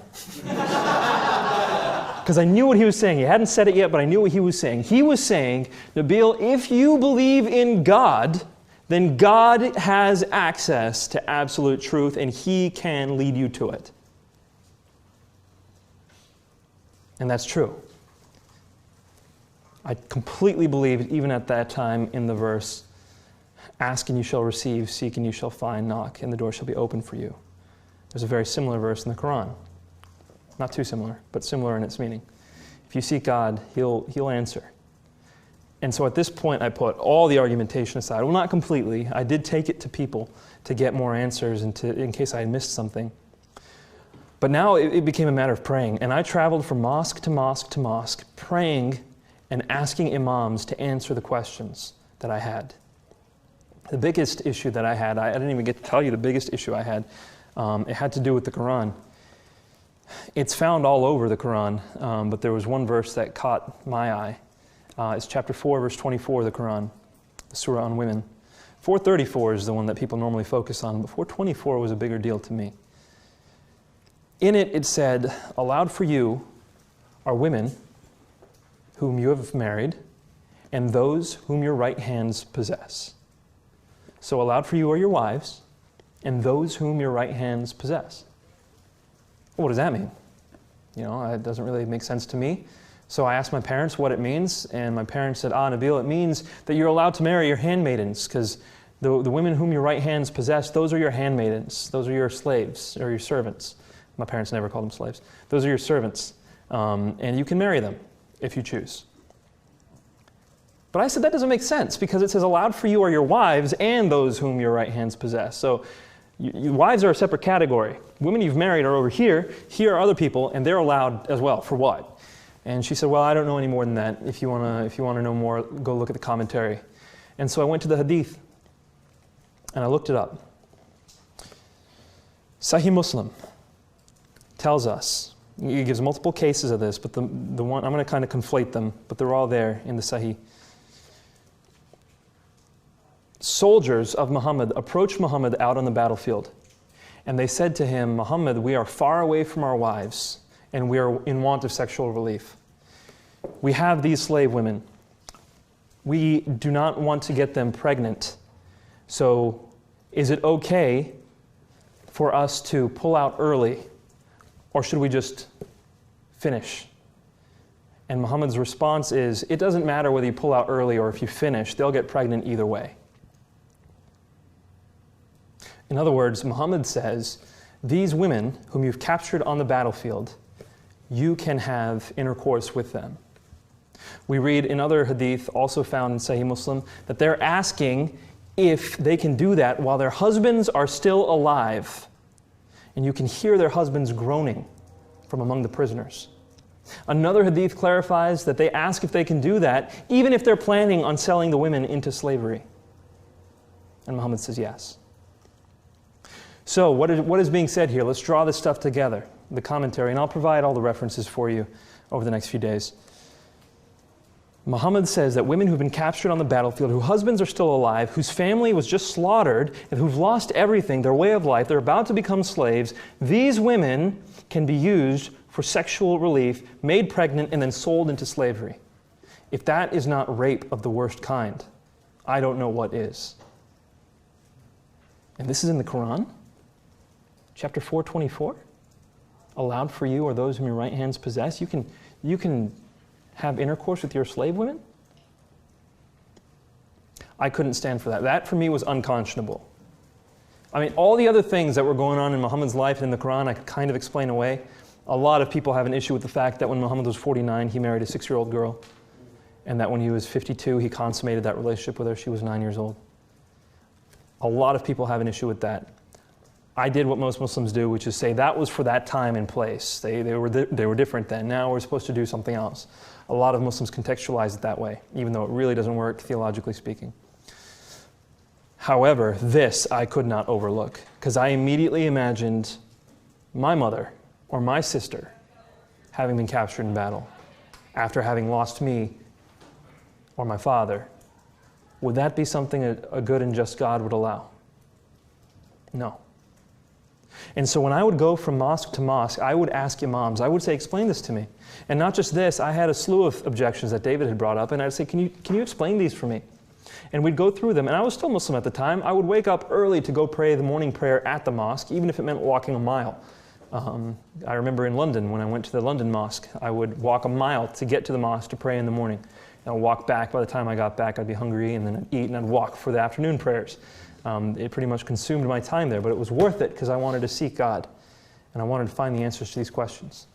Speaker 1: Because I knew what he was saying. He hadn't said it yet, but I knew what he was saying. He was saying, Nabeel, if you believe in God, then God has access to absolute truth, and He can lead you to it. And that's true. I completely believed, even at that time, in the verse, ask and you shall receive, seek and you shall find, knock, and the door shall be open for you. There's a very similar verse in the Quran. Not too similar, but similar in its meaning. If you seek God, He'll answer. And so at this point, I put all the argumentation aside. Well, not completely. I did take it to people to get more answers and in case I had missed something. But now it became a matter of praying. And I traveled from mosque to mosque to mosque, praying and asking imams to answer the questions that I had. The biggest issue that I had, I didn't even get to tell you the biggest issue I had. It had to do with the Quran. It's found all over the Quran, but there was one verse that caught my eye. It's chapter 4, verse 24 of the Quran, the surah on women. 434 is the one that people normally focus on, but 424 was a bigger deal to me. In it, it said, allowed for you are women whom you have married, and those whom your right hands possess. So allowed for you are your wives, and those whom your right hands possess. Well, what does that mean? You know, it doesn't really make sense to me. So I asked my parents what it means, and my parents said, Nabeel, it means that you're allowed to marry your handmaidens, because the women whom your right hands possess, those are your handmaidens. Those are your slaves, or your servants. My parents never called them slaves. Those are your servants, and you can marry them if you choose. But I said that doesn't make sense, because it says, allowed for you are your wives and those whom your right hands possess. So wives are a separate category. Women you've married are over here. Here are other people, and they're allowed as well. For what? And she said, well, I don't know any more than that. If you want to know more, go look at the commentary. And so I went to the hadith, and I looked it up. Sahih Muslim tells us, he gives multiple cases of this, but the one, I'm going to kind of conflate them, but they're all there in the Sahih. Soldiers of Muhammad approached Muhammad out on the battlefield, and they said to him, Muhammad, we are far away from our wives, and we are in want of sexual relief. We have these slave women. We do not want to get them pregnant. So is it okay for us to pull out early, or should we just finish? And Muhammad's response is, it doesn't matter whether you pull out early or if you finish, they'll get pregnant either way. In other words, Muhammad says, these women whom you've captured on the battlefield, you can have intercourse with them. We read in other hadith, also found in Sahih Muslim, that they're asking if they can do that while their husbands are still alive. And you can hear their husbands groaning from among the prisoners. Another hadith clarifies that they ask if they can do that, even if they're planning on selling the women into slavery. And Muhammad says yes. So what is being said here? Let's draw this stuff together, the commentary, and I'll provide all the references for you over the next few days. Muhammad says that women who've been captured on the battlefield, whose husbands are still alive, whose family was just slaughtered, and who've lost everything, their way of life, they're about to become slaves, these women can be used for sexual relief, made pregnant, and then sold into slavery. If that is not rape of the worst kind, I don't know what is. And this is in the Quran? Chapter 4:24? Allowed for you are those whom your right hands possess. You can have intercourse with your slave women? I couldn't stand for that. That for me was unconscionable. I mean, all the other things that were going on in Muhammad's life and in the Quran I could kind of explain away. A lot of people have an issue with the fact that when Muhammad was 49, he married a 6-year-old girl, and that when he was 52, he consummated that relationship with her. She was 9 years old. A lot of people have an issue with that. I did what most Muslims do, which is say that was for that time and place. They were different then. Now we're supposed to do something else. A lot of Muslims contextualize it that way, even though it really doesn't work theologically speaking. However, this I could not overlook, because I immediately imagined my mother or my sister having been captured in battle, after having lost me or my father, would that be something a good and just God would allow? No. And so when I would go from mosque to mosque, I would ask imams, I would say, explain this to me. And not just this, I had a slew of objections that David had brought up, and I'd say, can you explain these for me? And we'd go through them, and I was still Muslim at the time. I would wake up early to go pray the morning prayer at the mosque, even if it meant walking a mile. I remember in London, when I went to the London mosque, I would walk a mile to get to the mosque to pray in the morning. And I'd walk back. By the time I got back, I'd be hungry, and then I'd eat, and I'd walk for the afternoon prayers. It pretty much consumed my time there, but it was worth it because I wanted to seek God, and I wanted to find the answers to these questions.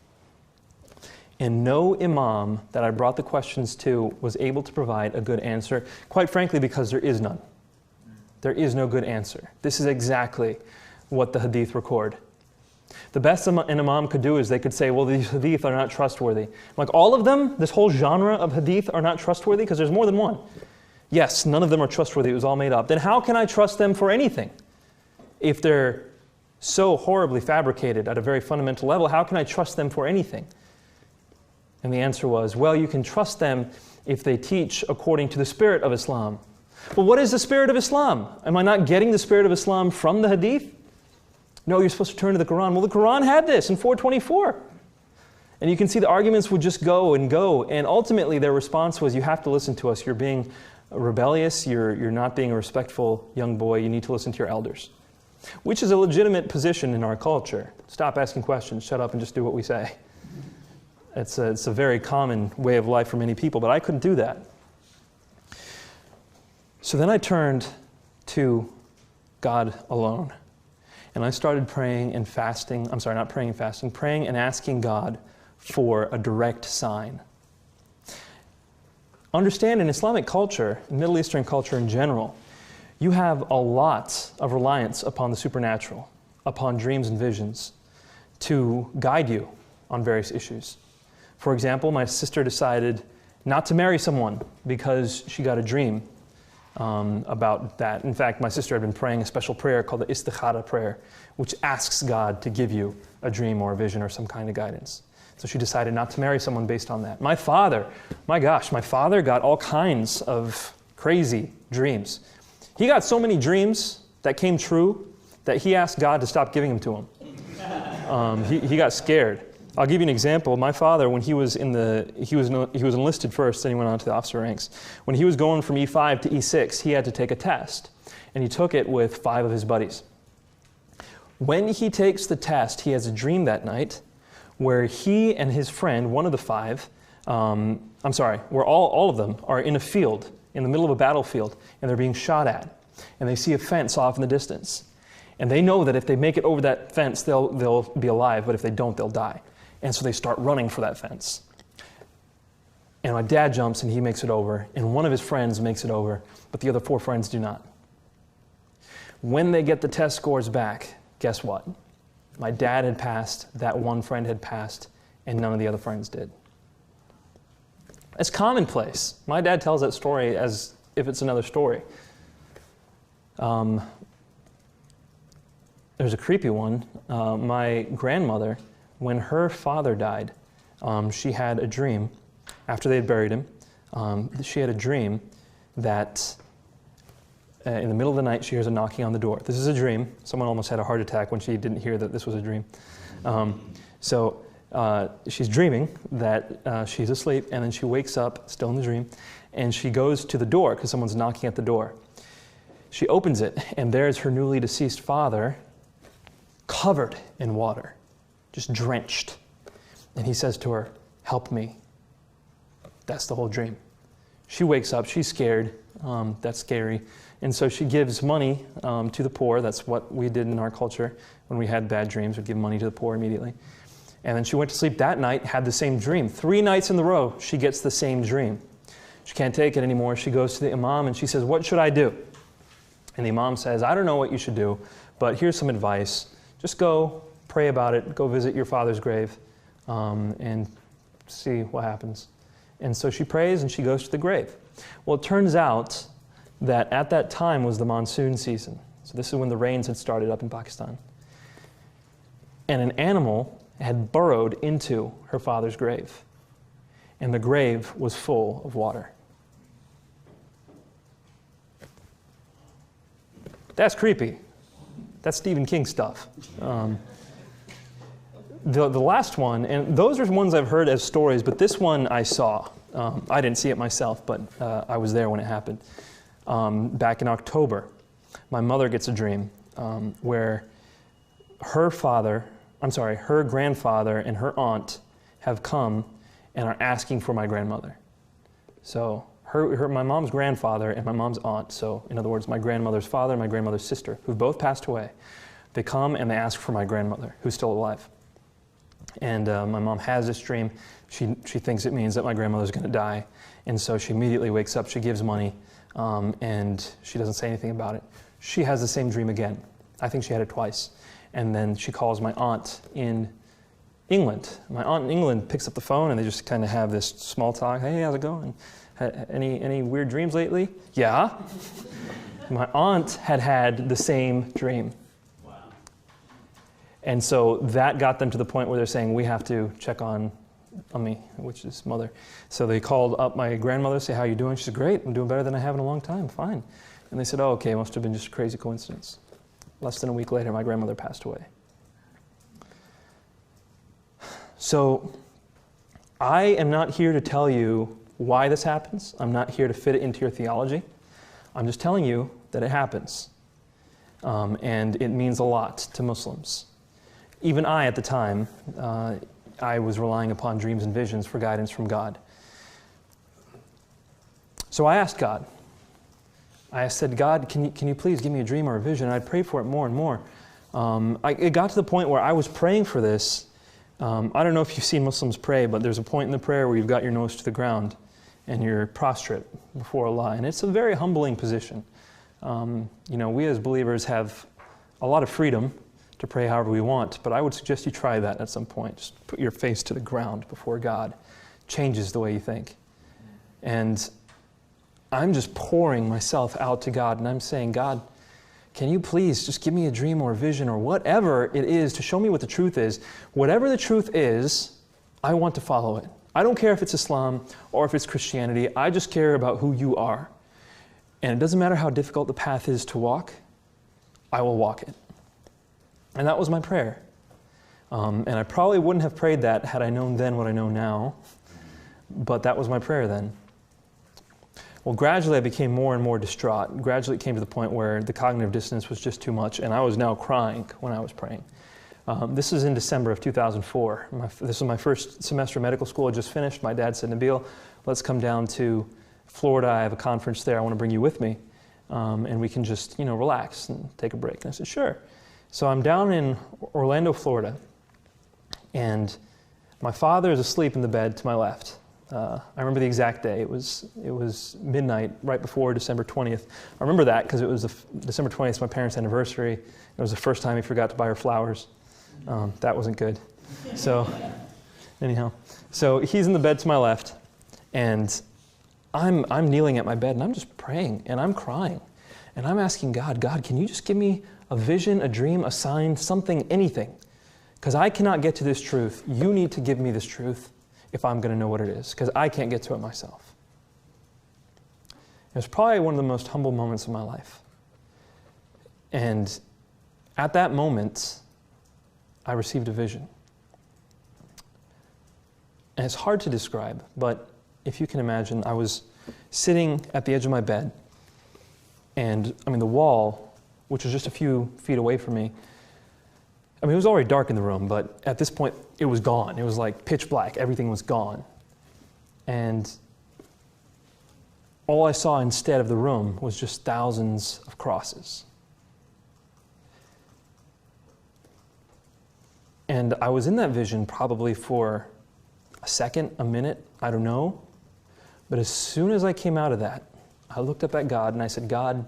Speaker 1: And no imam that I brought the questions to was able to provide a good answer, quite frankly, because there is none. There is no good answer. This is exactly what the hadith record. The best an imam could do is they could say, well, these hadith are not trustworthy. Like all of them, this whole genre of hadith are not trustworthy because there's more than one. Yes, none of them are trustworthy. It was all made up. Then how can I trust them for anything? If they're so horribly fabricated at a very fundamental level, how can I trust them for anything? And the answer was, well, you can trust them if they teach according to the spirit of Islam. Well, what is the spirit of Islam? Am I not getting the spirit of Islam from the hadith? No, you're supposed to turn to the Quran. Well, the Quran had this in 424. And you can see the arguments would just go, and ultimately their response was, you have to listen to us. You're being rebellious. You're not being a respectful young boy. You need to listen to your elders. Which is a legitimate position in our culture. Stop asking questions. Shut up and just do what we say. It's a very common way of life for many people, but I couldn't do that. So then I turned to God alone. And I started praying and fasting. I'm sorry, not praying and fasting. Praying and asking God for a direct sign. Understand, in Islamic culture, Middle Eastern culture in general, you have a lot of reliance upon the supernatural, upon dreams and visions, to guide you on various issues. For example, my sister decided not to marry someone because she got a dream about that. In fact, my sister had been praying a special prayer called the istikhara prayer, which asks God to give you a dream or a vision or some kind of guidance. So she decided not to marry someone based on that. My father got all kinds of crazy dreams. He got so many dreams that came true that he asked God to stop giving them to him. He got scared. I'll give you an example. My father, when he was enlisted first, then he went on to the officer ranks. When he was going from E5 to E6, he had to take a test, and he took it with 5 of his buddies. When he takes the test, he has a dream that night where he and his friend, one of the 5, where all of them are in a field, in the middle of a battlefield, and they're being shot at, and they see a fence off in the distance. And they know that if they make it over that fence, they'll be alive, but if they don't, they'll die. And so they start running for that fence. And my dad jumps and he makes it over, and one of his friends makes it over, but the other 4 friends do not. When they get the test scores back, guess what? My dad had passed, that one friend had passed, and none of the other friends did. It's commonplace. My dad tells that story as if it's another story. There's a creepy one. My grandmother, when her father died, she had a dream, after they had buried him, she had a dream that in the middle of the night she hears a knocking on the door. This is a dream. Someone almost had a heart attack when she didn't hear that this was a dream. She's dreaming that she's asleep, and then she wakes up, still in the dream, and she goes to the door because someone's knocking at the door. She opens it, and there's her newly deceased father, covered in water, just drenched. And he says to her, "Help me." That's the whole dream. She wakes up, she's scared. That's scary. And so she gives money to the poor. That's what we did in our culture when we had bad dreams. We'd give money to the poor immediately. And then she went to sleep that night, had the same dream. 3 nights in a row, she gets the same dream. She can't take it anymore. She goes to the imam and she says, "What should I do?" And the imam says, "I don't know what you should do, but here's some advice. Just go, pray about it, go visit your father's grave, and see what happens." And so she prays and she goes to the grave. Well, it turns out that at that time was the monsoon season. So this is when the rains had started up in Pakistan. and an animal had burrowed into her father's grave, and the grave was full of water. That's creepy. That's Stephen King stuff. The last one, and those are ones I've heard as stories, but this one I saw. I didn't see it myself, but I was there when it happened. Back in October, my mother gets a dream where her grandfather and her aunt have come and are asking for my grandmother. So my mom's grandfather and my mom's aunt, so in other words, my grandmother's father and my grandmother's sister, who've both passed away, they come and they ask for my grandmother, who's still alive. And my mom has this dream. She thinks it means that my grandmother's going to die. And so she immediately wakes up, she gives money, and she doesn't say anything about it. She has the same dream again. I think she had it twice. And then she calls my aunt in England. My aunt in England picks up the phone and they just kind of have this small talk. Hey, how's it going? Any weird dreams lately? Yeah. My aunt had the same dream. Wow. And so that got them to the point where they're saying, we have to check on me, which is mother. So they called up my grandmother, say, how you doing? She said, great, I'm doing better than I have in a long time, fine. And they said, oh, okay, it must have been just a crazy coincidence. Less than a week later, my grandmother passed away. So I am not here to tell you why this happens. I'm not here to fit it into your theology. I'm just telling you that it happens. And it means a lot to Muslims. Even I, at the time, I was relying upon dreams and visions for guidance from God. So I asked God. I said, God, can you please give me a dream or a vision? And I prayed for it more and more. It got to the point where I was praying for this. I don't know if you've seen Muslims pray, but there's a point in the prayer where you've got your nose to the ground and you're prostrate before Allah. And it's a very humbling position. We as believers have a lot of freedom to pray however we want, but I would suggest you try that at some point. Just put your face to the ground before God. Changes the way you think. And I'm just pouring myself out to God, and I'm saying, God, can you please just give me a dream or a vision or whatever it is to show me what the truth is. Whatever the truth is, I want to follow it. I don't care if it's Islam or if it's Christianity. I just care about who you are. And it doesn't matter how difficult the path is to walk, I will walk it. And that was my prayer. And I probably wouldn't have prayed that had I known then what I know now. But that was my prayer then. Well, gradually I became more and more distraught. Gradually it came to the point where the cognitive dissonance was just too much, and I was now crying when I was praying. This is in December of 2004. This was my first semester of medical school. I just finished. My dad said, Nabeel, let's come down to Florida. I have a conference there. I want to bring you with me. And we can just, relax and take a break. And I said, sure. So I'm down in Orlando, Florida, and my father is asleep in the bed to my left. I remember the exact day. It was midnight, right before December 20th. I remember that because it was December 20th, my parents' anniversary. It was the first time he forgot to buy her flowers. That wasn't good. So, anyhow, so he's in the bed to my left, and I'm kneeling at my bed, and I'm just praying, and I'm crying, and I'm asking God, can you just give me a vision, a dream, a sign, something, anything? Because I cannot get to this truth. You need to give me this truth if I'm going to know what it is, because I can't get to it myself. It was probably one of the most humble moments of my life. And at that moment, I received a vision. And it's hard to describe, but if you can imagine, I was sitting at the edge of my bed, and the wall, which was just a few feet away from me, it was already dark in the room, but at this point, it was gone. It was like pitch black. Everything was gone. And all I saw instead of the room was just thousands of crosses. And I was in that vision probably for a second, a minute, I don't know. But as soon as I came out of that, I looked up at God and I said, God,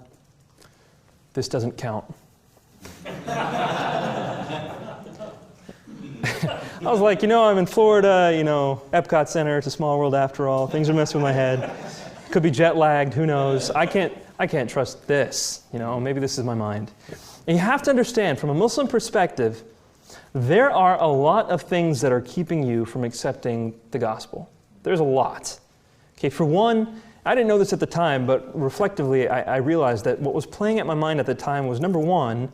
Speaker 1: this doesn't count. I was like, I'm in Florida, Epcot Center, it's a small world after all. Things are messing with my head. Could be jet lagged, who knows? I can't trust this, maybe this is my mind. And you have to understand, from a Muslim perspective, There are a lot of things that are keeping you from accepting the gospel. There's a lot. Okay, for one, I didn't know this at the time, but reflectively, I realized that what was playing at my mind at the time was, number one,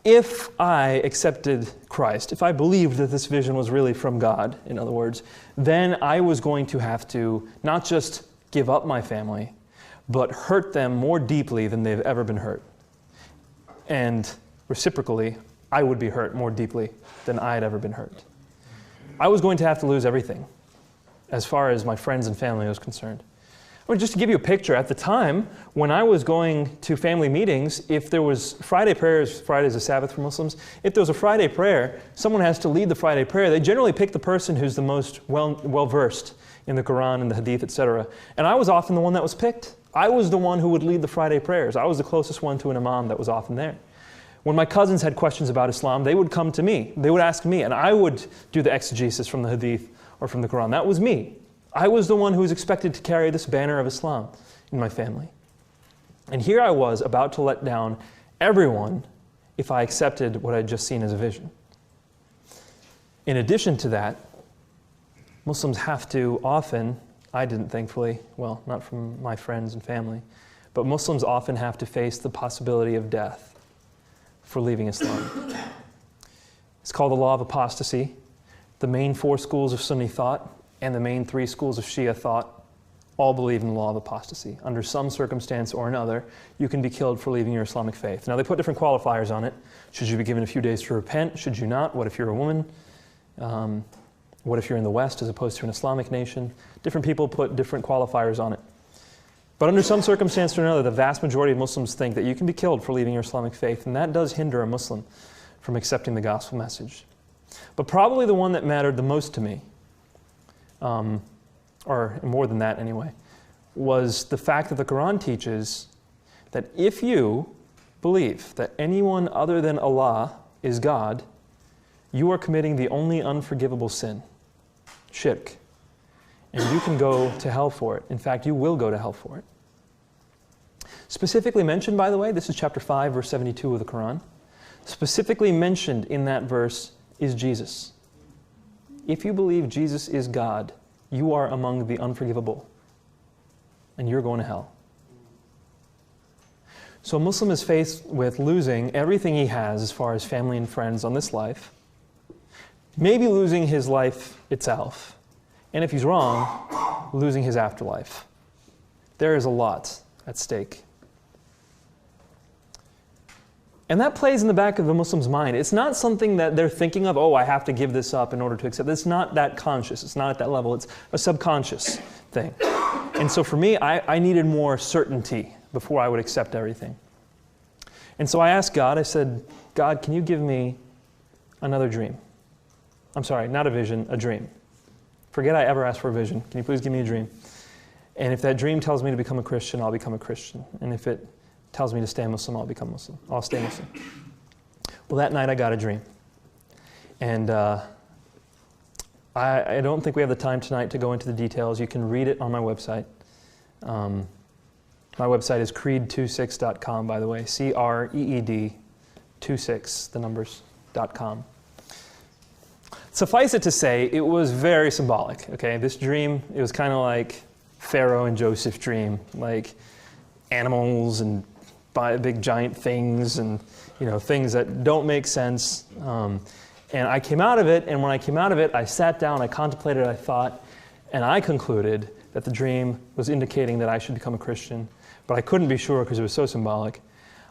Speaker 1: if I accepted Christ, if I believed that this vision was really from God, in other words, then I was going to have to not just give up my family, but hurt them more deeply than they've ever been hurt. And reciprocally, I would be hurt more deeply than I had ever been hurt. I was going to have to lose everything as far as my friends and family was concerned. Well, just to give you a picture, at the time, when I was going to family meetings, if there was Friday prayers, Friday is a Sabbath for Muslims, if there was a Friday prayer, someone has to lead the Friday prayer. They generally pick the person who's the most well-versed in the Quran and the Hadith, etc. And I was often the one that was picked. I was the one who would lead the Friday prayers. I was the closest one to an imam that was often there. When my cousins had questions about Islam, they would come to me. They would ask me, and I would do the exegesis from the Hadith or from the Quran. That was me. I was the one who was expected to carry this banner of Islam in my family. And here I was about to let down everyone if I accepted what I'd just seen as a vision. In addition to that, Muslims have to often, I didn't thankfully, well, not from my friends and family, but Muslims often have to face the possibility of death for leaving Islam. It's called the law of apostasy. The main 4 schools of Sunni thought and the main 3 schools of Shia thought all believe in the law of apostasy. Under some circumstance or another, you can be killed for leaving your Islamic faith. Now, they put different qualifiers on it. Should you be given a few days to repent? Should you not? What if you're a woman? What if you're in the West as opposed to an Islamic nation? Different people put different qualifiers on it. But under some circumstance or another, the vast majority of Muslims think that you can be killed for leaving your Islamic faith, and that does hinder a Muslim from accepting the gospel message. But probably the one that mattered the most to me, or more than that anyway, was the fact that the Quran teaches that if you believe that anyone other than Allah is God, you are committing the only unforgivable sin, shirk. And you can go to hell for it. In fact, you will go to hell for it. Specifically mentioned, by the way, this is chapter 5, verse 72 of the Quran. Specifically mentioned in that verse is Jesus. If you believe Jesus is God, you are among the unforgivable, and you're going to hell. So a Muslim is faced with losing everything he has as far as family and friends on this life, maybe losing his life itself, and if he's wrong, losing his afterlife. There is a lot at stake. And that plays in the back of the Muslim's mind. It's not something that they're thinking of, oh, I have to give this up in order to accept. It's not that conscious. It's not at that level. It's a subconscious thing. And so for me, I needed more certainty before I would accept everything. And so I asked God, I said, God, can you give me another dream? I'm sorry, not a vision, a dream. Forget I ever asked for a vision. Can you please give me a dream? And if that dream tells me to become a Christian, I'll become a Christian. And if it tells me to stay Muslim, I'll become Muslim. I'll stay Muslim. Well, that night I got a dream. And I don't think we have the time tonight to go into the details. You can read it on my website. My website is creed26.com, by the way. CREED 26, the numbers.com. Suffice it to say, it was very symbolic, okay? This dream, it was kind of like Pharaoh and Joseph's dream, like animals and big giant things and things that don't make sense. And I came out of it, and when I came out of it, I sat down, I contemplated, I thought, and I concluded that the dream was indicating that I should become a Christian, but I couldn't be sure because it was so symbolic.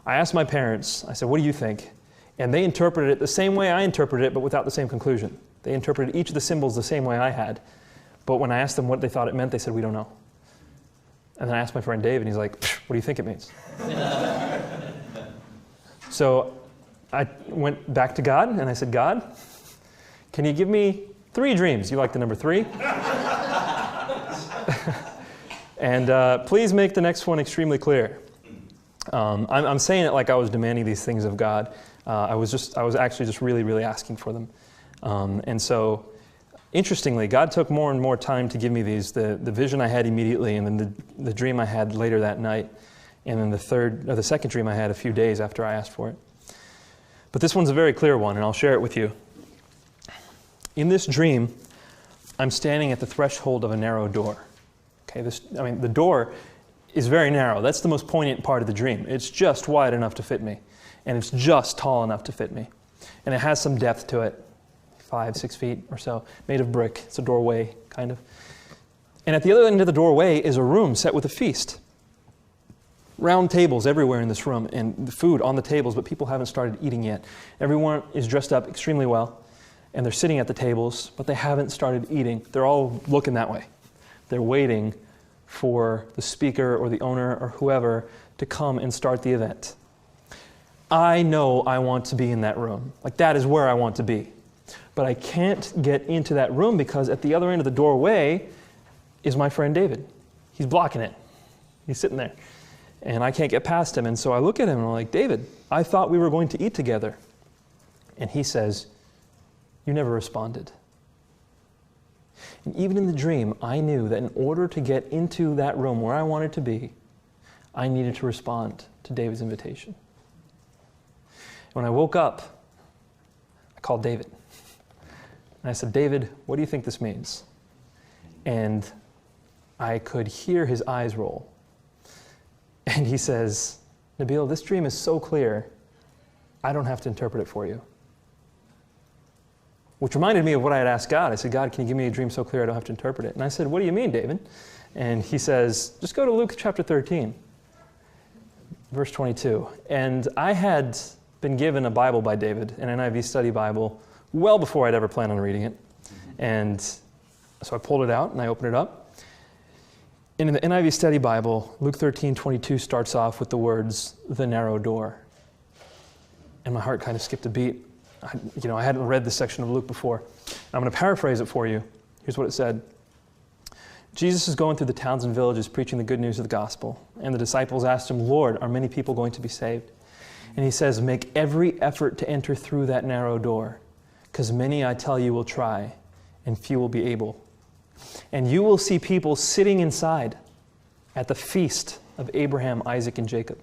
Speaker 1: I asked my parents, I said, what do you think? And they interpreted it the same way I interpreted it, but without the same conclusion. They interpreted each of the symbols the same way I had. But when I asked them what they thought it meant, they said, we don't know. And then I asked my friend Dave, and he's like, what do you think it means? So I went back to God, and I said, God, can you give me 3 dreams? You like the number 3? And please make the next one extremely clear. I'm saying it like I was demanding these things of God. I was actually just really, really asking for them. And so, interestingly, God took more and more time to give me these. The vision I had immediately, and then the dream I had later that night, and then the second dream I had a few days after I asked for it. But this one's a very clear one, and I'll share it with you. In this dream, I'm standing at the threshold of a narrow door. Okay, the door is very narrow. That's the most poignant part of the dream. It's just wide enough to fit me, and it's just tall enough to fit me. And it has some depth to it, 5, 6 feet or so, made of brick. It's a doorway, kind of. And at the other end of the doorway is a room set with a feast. Round tables everywhere in this room, and the food on the tables, but people haven't started eating yet. Everyone is dressed up extremely well, and they're sitting at the tables, but they haven't started eating. They're all looking that way. They're waiting for the speaker or the owner or whoever to come and start the event. I know I want to be in that room. Like, that is where I want to be. But I can't get into that room because at the other end of the doorway is my friend David. He's blocking it. He's sitting there. And I can't get past him. And so I look at him and I'm like, David, I thought we were going to eat together. And he says, you never responded. And even in the dream, I knew that in order to get into that room where I wanted to be, I needed to respond to David's invitation. When I woke up, I called David. And I said, David, what do you think this means? And I could hear his eyes roll. And he says, Nabeel, this dream is so clear, I don't have to interpret it for you. Which reminded me of what I had asked God. I said, God, can you give me a dream so clear I don't have to interpret it? And I said, what do you mean, David? And he says, just go to Luke chapter 13, verse 22. And I had been given a Bible by David, an NIV study Bible, well before I'd ever planned on reading it. And so I pulled it out and I opened it up. And in the NIV study Bible, Luke 13:22 starts off with the words, the narrow door. And my heart kind of skipped a beat. I hadn't read this section of Luke before. I'm going to paraphrase it for you. Here's what it said. Jesus is going through the towns and villages preaching the good news of the gospel. And the disciples asked him, Lord, are many people going to be saved? And he says, make every effort to enter through that narrow door, because many, I tell you, will try, and few will be able. And you will see people sitting inside at the feast of Abraham, Isaac, and Jacob.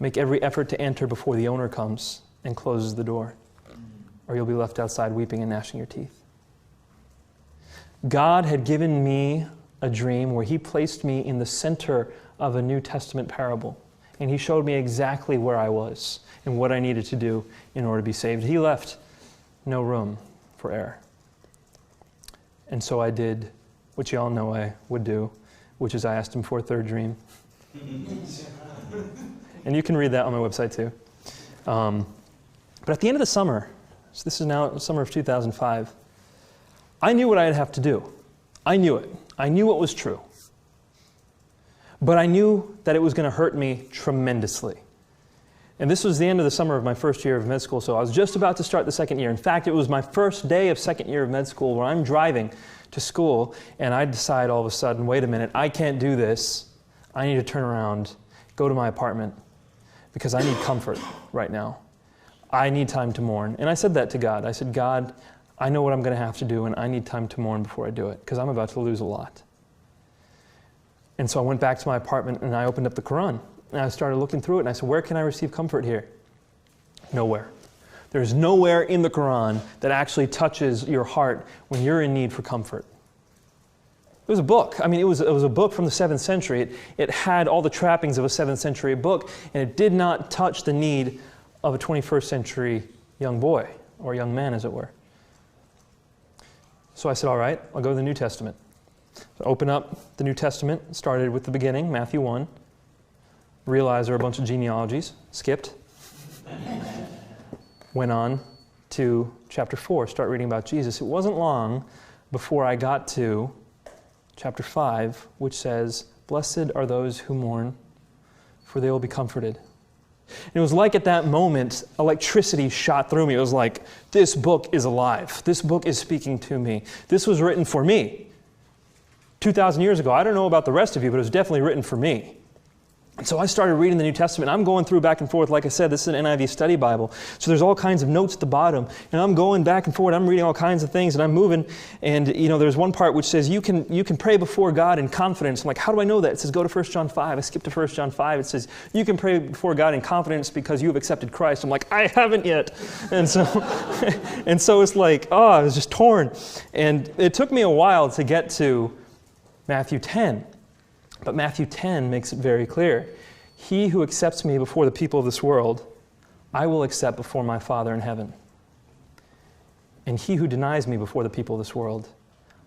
Speaker 1: Make every effort to enter before the owner comes and closes the door, or you'll be left outside weeping and gnashing your teeth. God had given me a dream where he placed me in the center of a New Testament parable. And he showed me exactly where I was and what I needed to do in order to be saved. He left no room for error. And so I did what you all know I would do, which is I asked him for a third dream. And you can read that on my website too. But at the end of the summer, so this is now summer of 2005, I knew what I'd have to do. I knew it. I knew what was true. But I knew that it was going to hurt me tremendously. And this was the end of the summer of my first year of med school, so I was just about to start the second year. In fact, it was my first day of second year of med school where I'm driving to school, and I decide all of a sudden, wait a minute, I can't do this. I need to turn around, go to my apartment, because I need comfort right now. I need time to mourn. And I said that to God. I said, God, I know what I'm going to have to do, and I need time to mourn before I do it, because I'm about to lose a lot. And so I went back to my apartment and I opened up the Quran. And I started looking through it and I said, where can I receive comfort here? Nowhere. There's nowhere in the Quran that actually touches your heart when you're in need for comfort. It was a book. I mean, it was a book from the 7th century. It had all the trappings of a 7th century book, and it did not touch the need of a 21st century young boy, or young man as it were. So I said, all right, I'll go to the New Testament. So open up the New Testament, started with the beginning, Matthew 1. Realized there were a bunch of genealogies, skipped. Went on to chapter 4, start reading about Jesus. It wasn't long before I got to chapter 5, which says, blessed are those who mourn, for they will be comforted. And it was like at that moment, electricity shot through me. It was like, this book is alive. This book is speaking to me. This was written for me. 2,000 years ago. I don't know about the rest of you, but it was definitely written for me. And so I started reading the New Testament. I'm going through back and forth. Like I said, this is an NIV study Bible. So there's all kinds of notes at the bottom. And I'm going back and forth. I'm reading all kinds of things and I'm moving. And there's one part which says you can pray before God in confidence. I'm like, how do I know that? It says go to 1 John 5. I skipped to 1 John 5. It says you can pray before God in confidence because you have accepted Christ. I'm like, I haven't yet. And so it's like, I was just torn. And it took me a while to get to Matthew 10. But Matthew 10 makes it very clear. He who accepts me before the people of this world, I will accept before my Father in heaven. And he who denies me before the people of this world,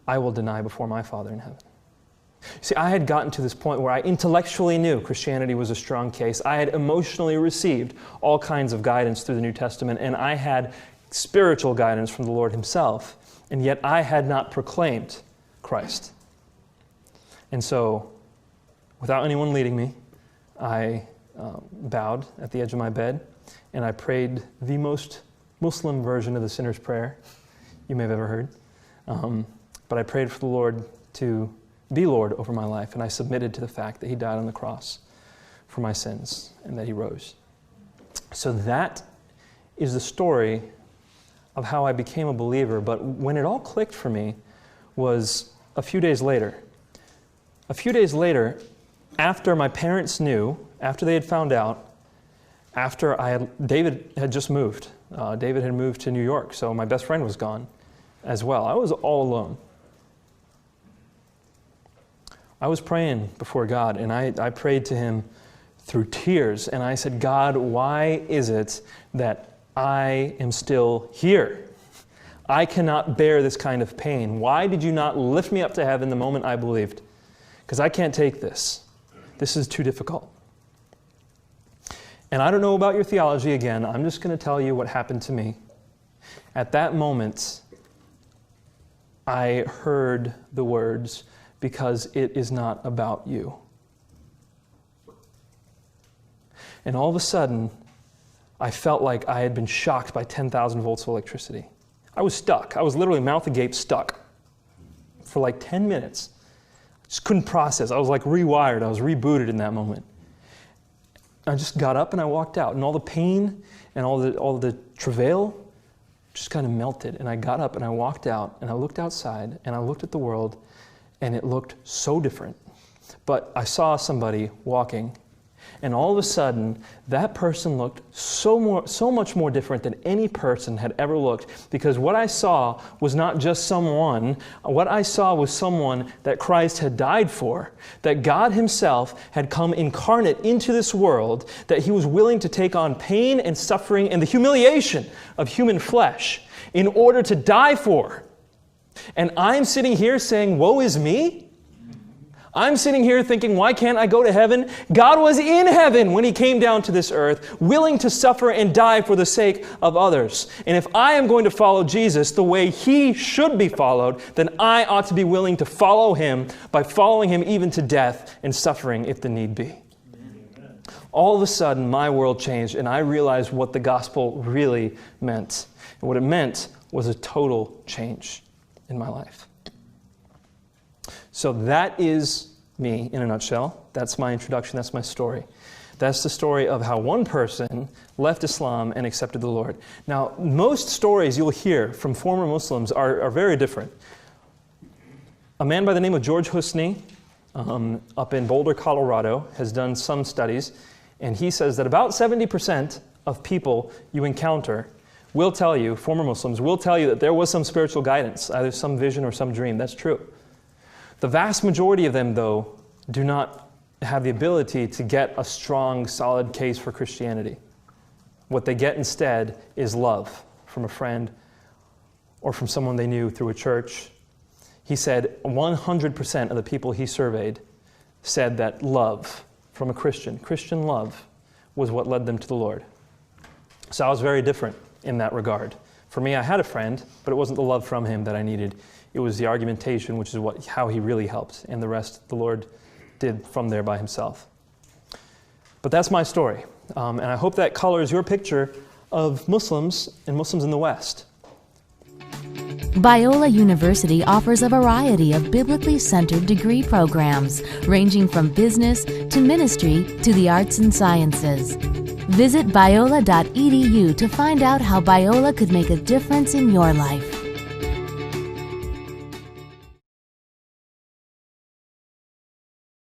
Speaker 1: I will deny before my Father in heaven. See, I had gotten to this point where I intellectually knew Christianity was a strong case. I had emotionally received all kinds of guidance through the New Testament, and I had spiritual guidance from the Lord himself, and yet I had not proclaimed Christ. And so, without anyone leading me, I bowed at the edge of my bed and I prayed the most Muslim version of the sinner's prayer you may have ever heard. But I prayed for the Lord to be Lord over my life, and I submitted to the fact that he died on the cross for my sins and that he rose. So that is the story of how I became a believer. But when it all clicked for me was a few days later. A few days later, after my parents knew, after they had found out, David had just moved. David had moved to New York, so my best friend was gone as well. I was all alone. I was praying before God, and I prayed to him through tears, and I said, God, why is it that I am still here? I cannot bear this kind of pain. Why did you not lift me up to heaven the moment I believed? Because I can't take this. This is too difficult. And I don't know about your theology again. I'm just going to tell you what happened to me. At that moment, I heard the words, because it is not about you. And all of a sudden, I felt like I had been shocked by 10,000 volts of electricity. I was stuck. I was literally mouth agape stuck for like 10 minutes. Just couldn't process. I was like rewired. I was rebooted in that moment. I just got up and I walked out, and all the pain and all the travail just kind of melted. And I got up and I walked out and I looked outside and I looked at the world, and it looked so different. But I saw somebody walking, and all of a sudden, that person looked so much more different than any person had ever looked, because what I saw was not just someone. What I saw was someone that Christ had died for, that God himself had come incarnate into this world, that he was willing to take on pain and suffering and the humiliation of human flesh in order to die for. And I'm sitting here saying, woe is me? I'm sitting here thinking, why can't I go to heaven? God was in heaven when he came down to this earth, willing to suffer and die for the sake of others. And if I am going to follow Jesus the way he should be followed, then I ought to be willing to follow him by following him even to death and suffering if the need be. Amen. All of a sudden, my world changed, and I realized what the gospel really meant. And what it meant was a total change in my life. So that is me in a nutshell. That's my introduction. That's my story. That's the story of how one person left Islam and accepted the Lord. Now, most stories you'll hear from former Muslims are very different. A man by the name of George Husni up in Boulder, Colorado, has done some studies, and he says that about 70% of people you encounter will tell you, former Muslims, will tell you that there was some spiritual guidance, either some vision or some dream. That's true. The vast majority of them, though, do not have the ability to get a strong, solid case for Christianity. What they get instead is love from a friend or from someone they knew through a church. He said 100% of the people he surveyed said that love from a Christian love, was what led them to the Lord. So I was very different in that regard. For me, I had a friend, but it wasn't the love from him that I needed. It was the argumentation, which is how he really helped, and the rest the Lord did from there by himself. But that's my story, and I hope that colors your picture of Muslims and Muslims in the West.
Speaker 2: Biola University offers a variety of biblically centered degree programs, ranging from business to ministry to the arts and sciences. Visit biola.edu to find out how Biola could make a difference in your life.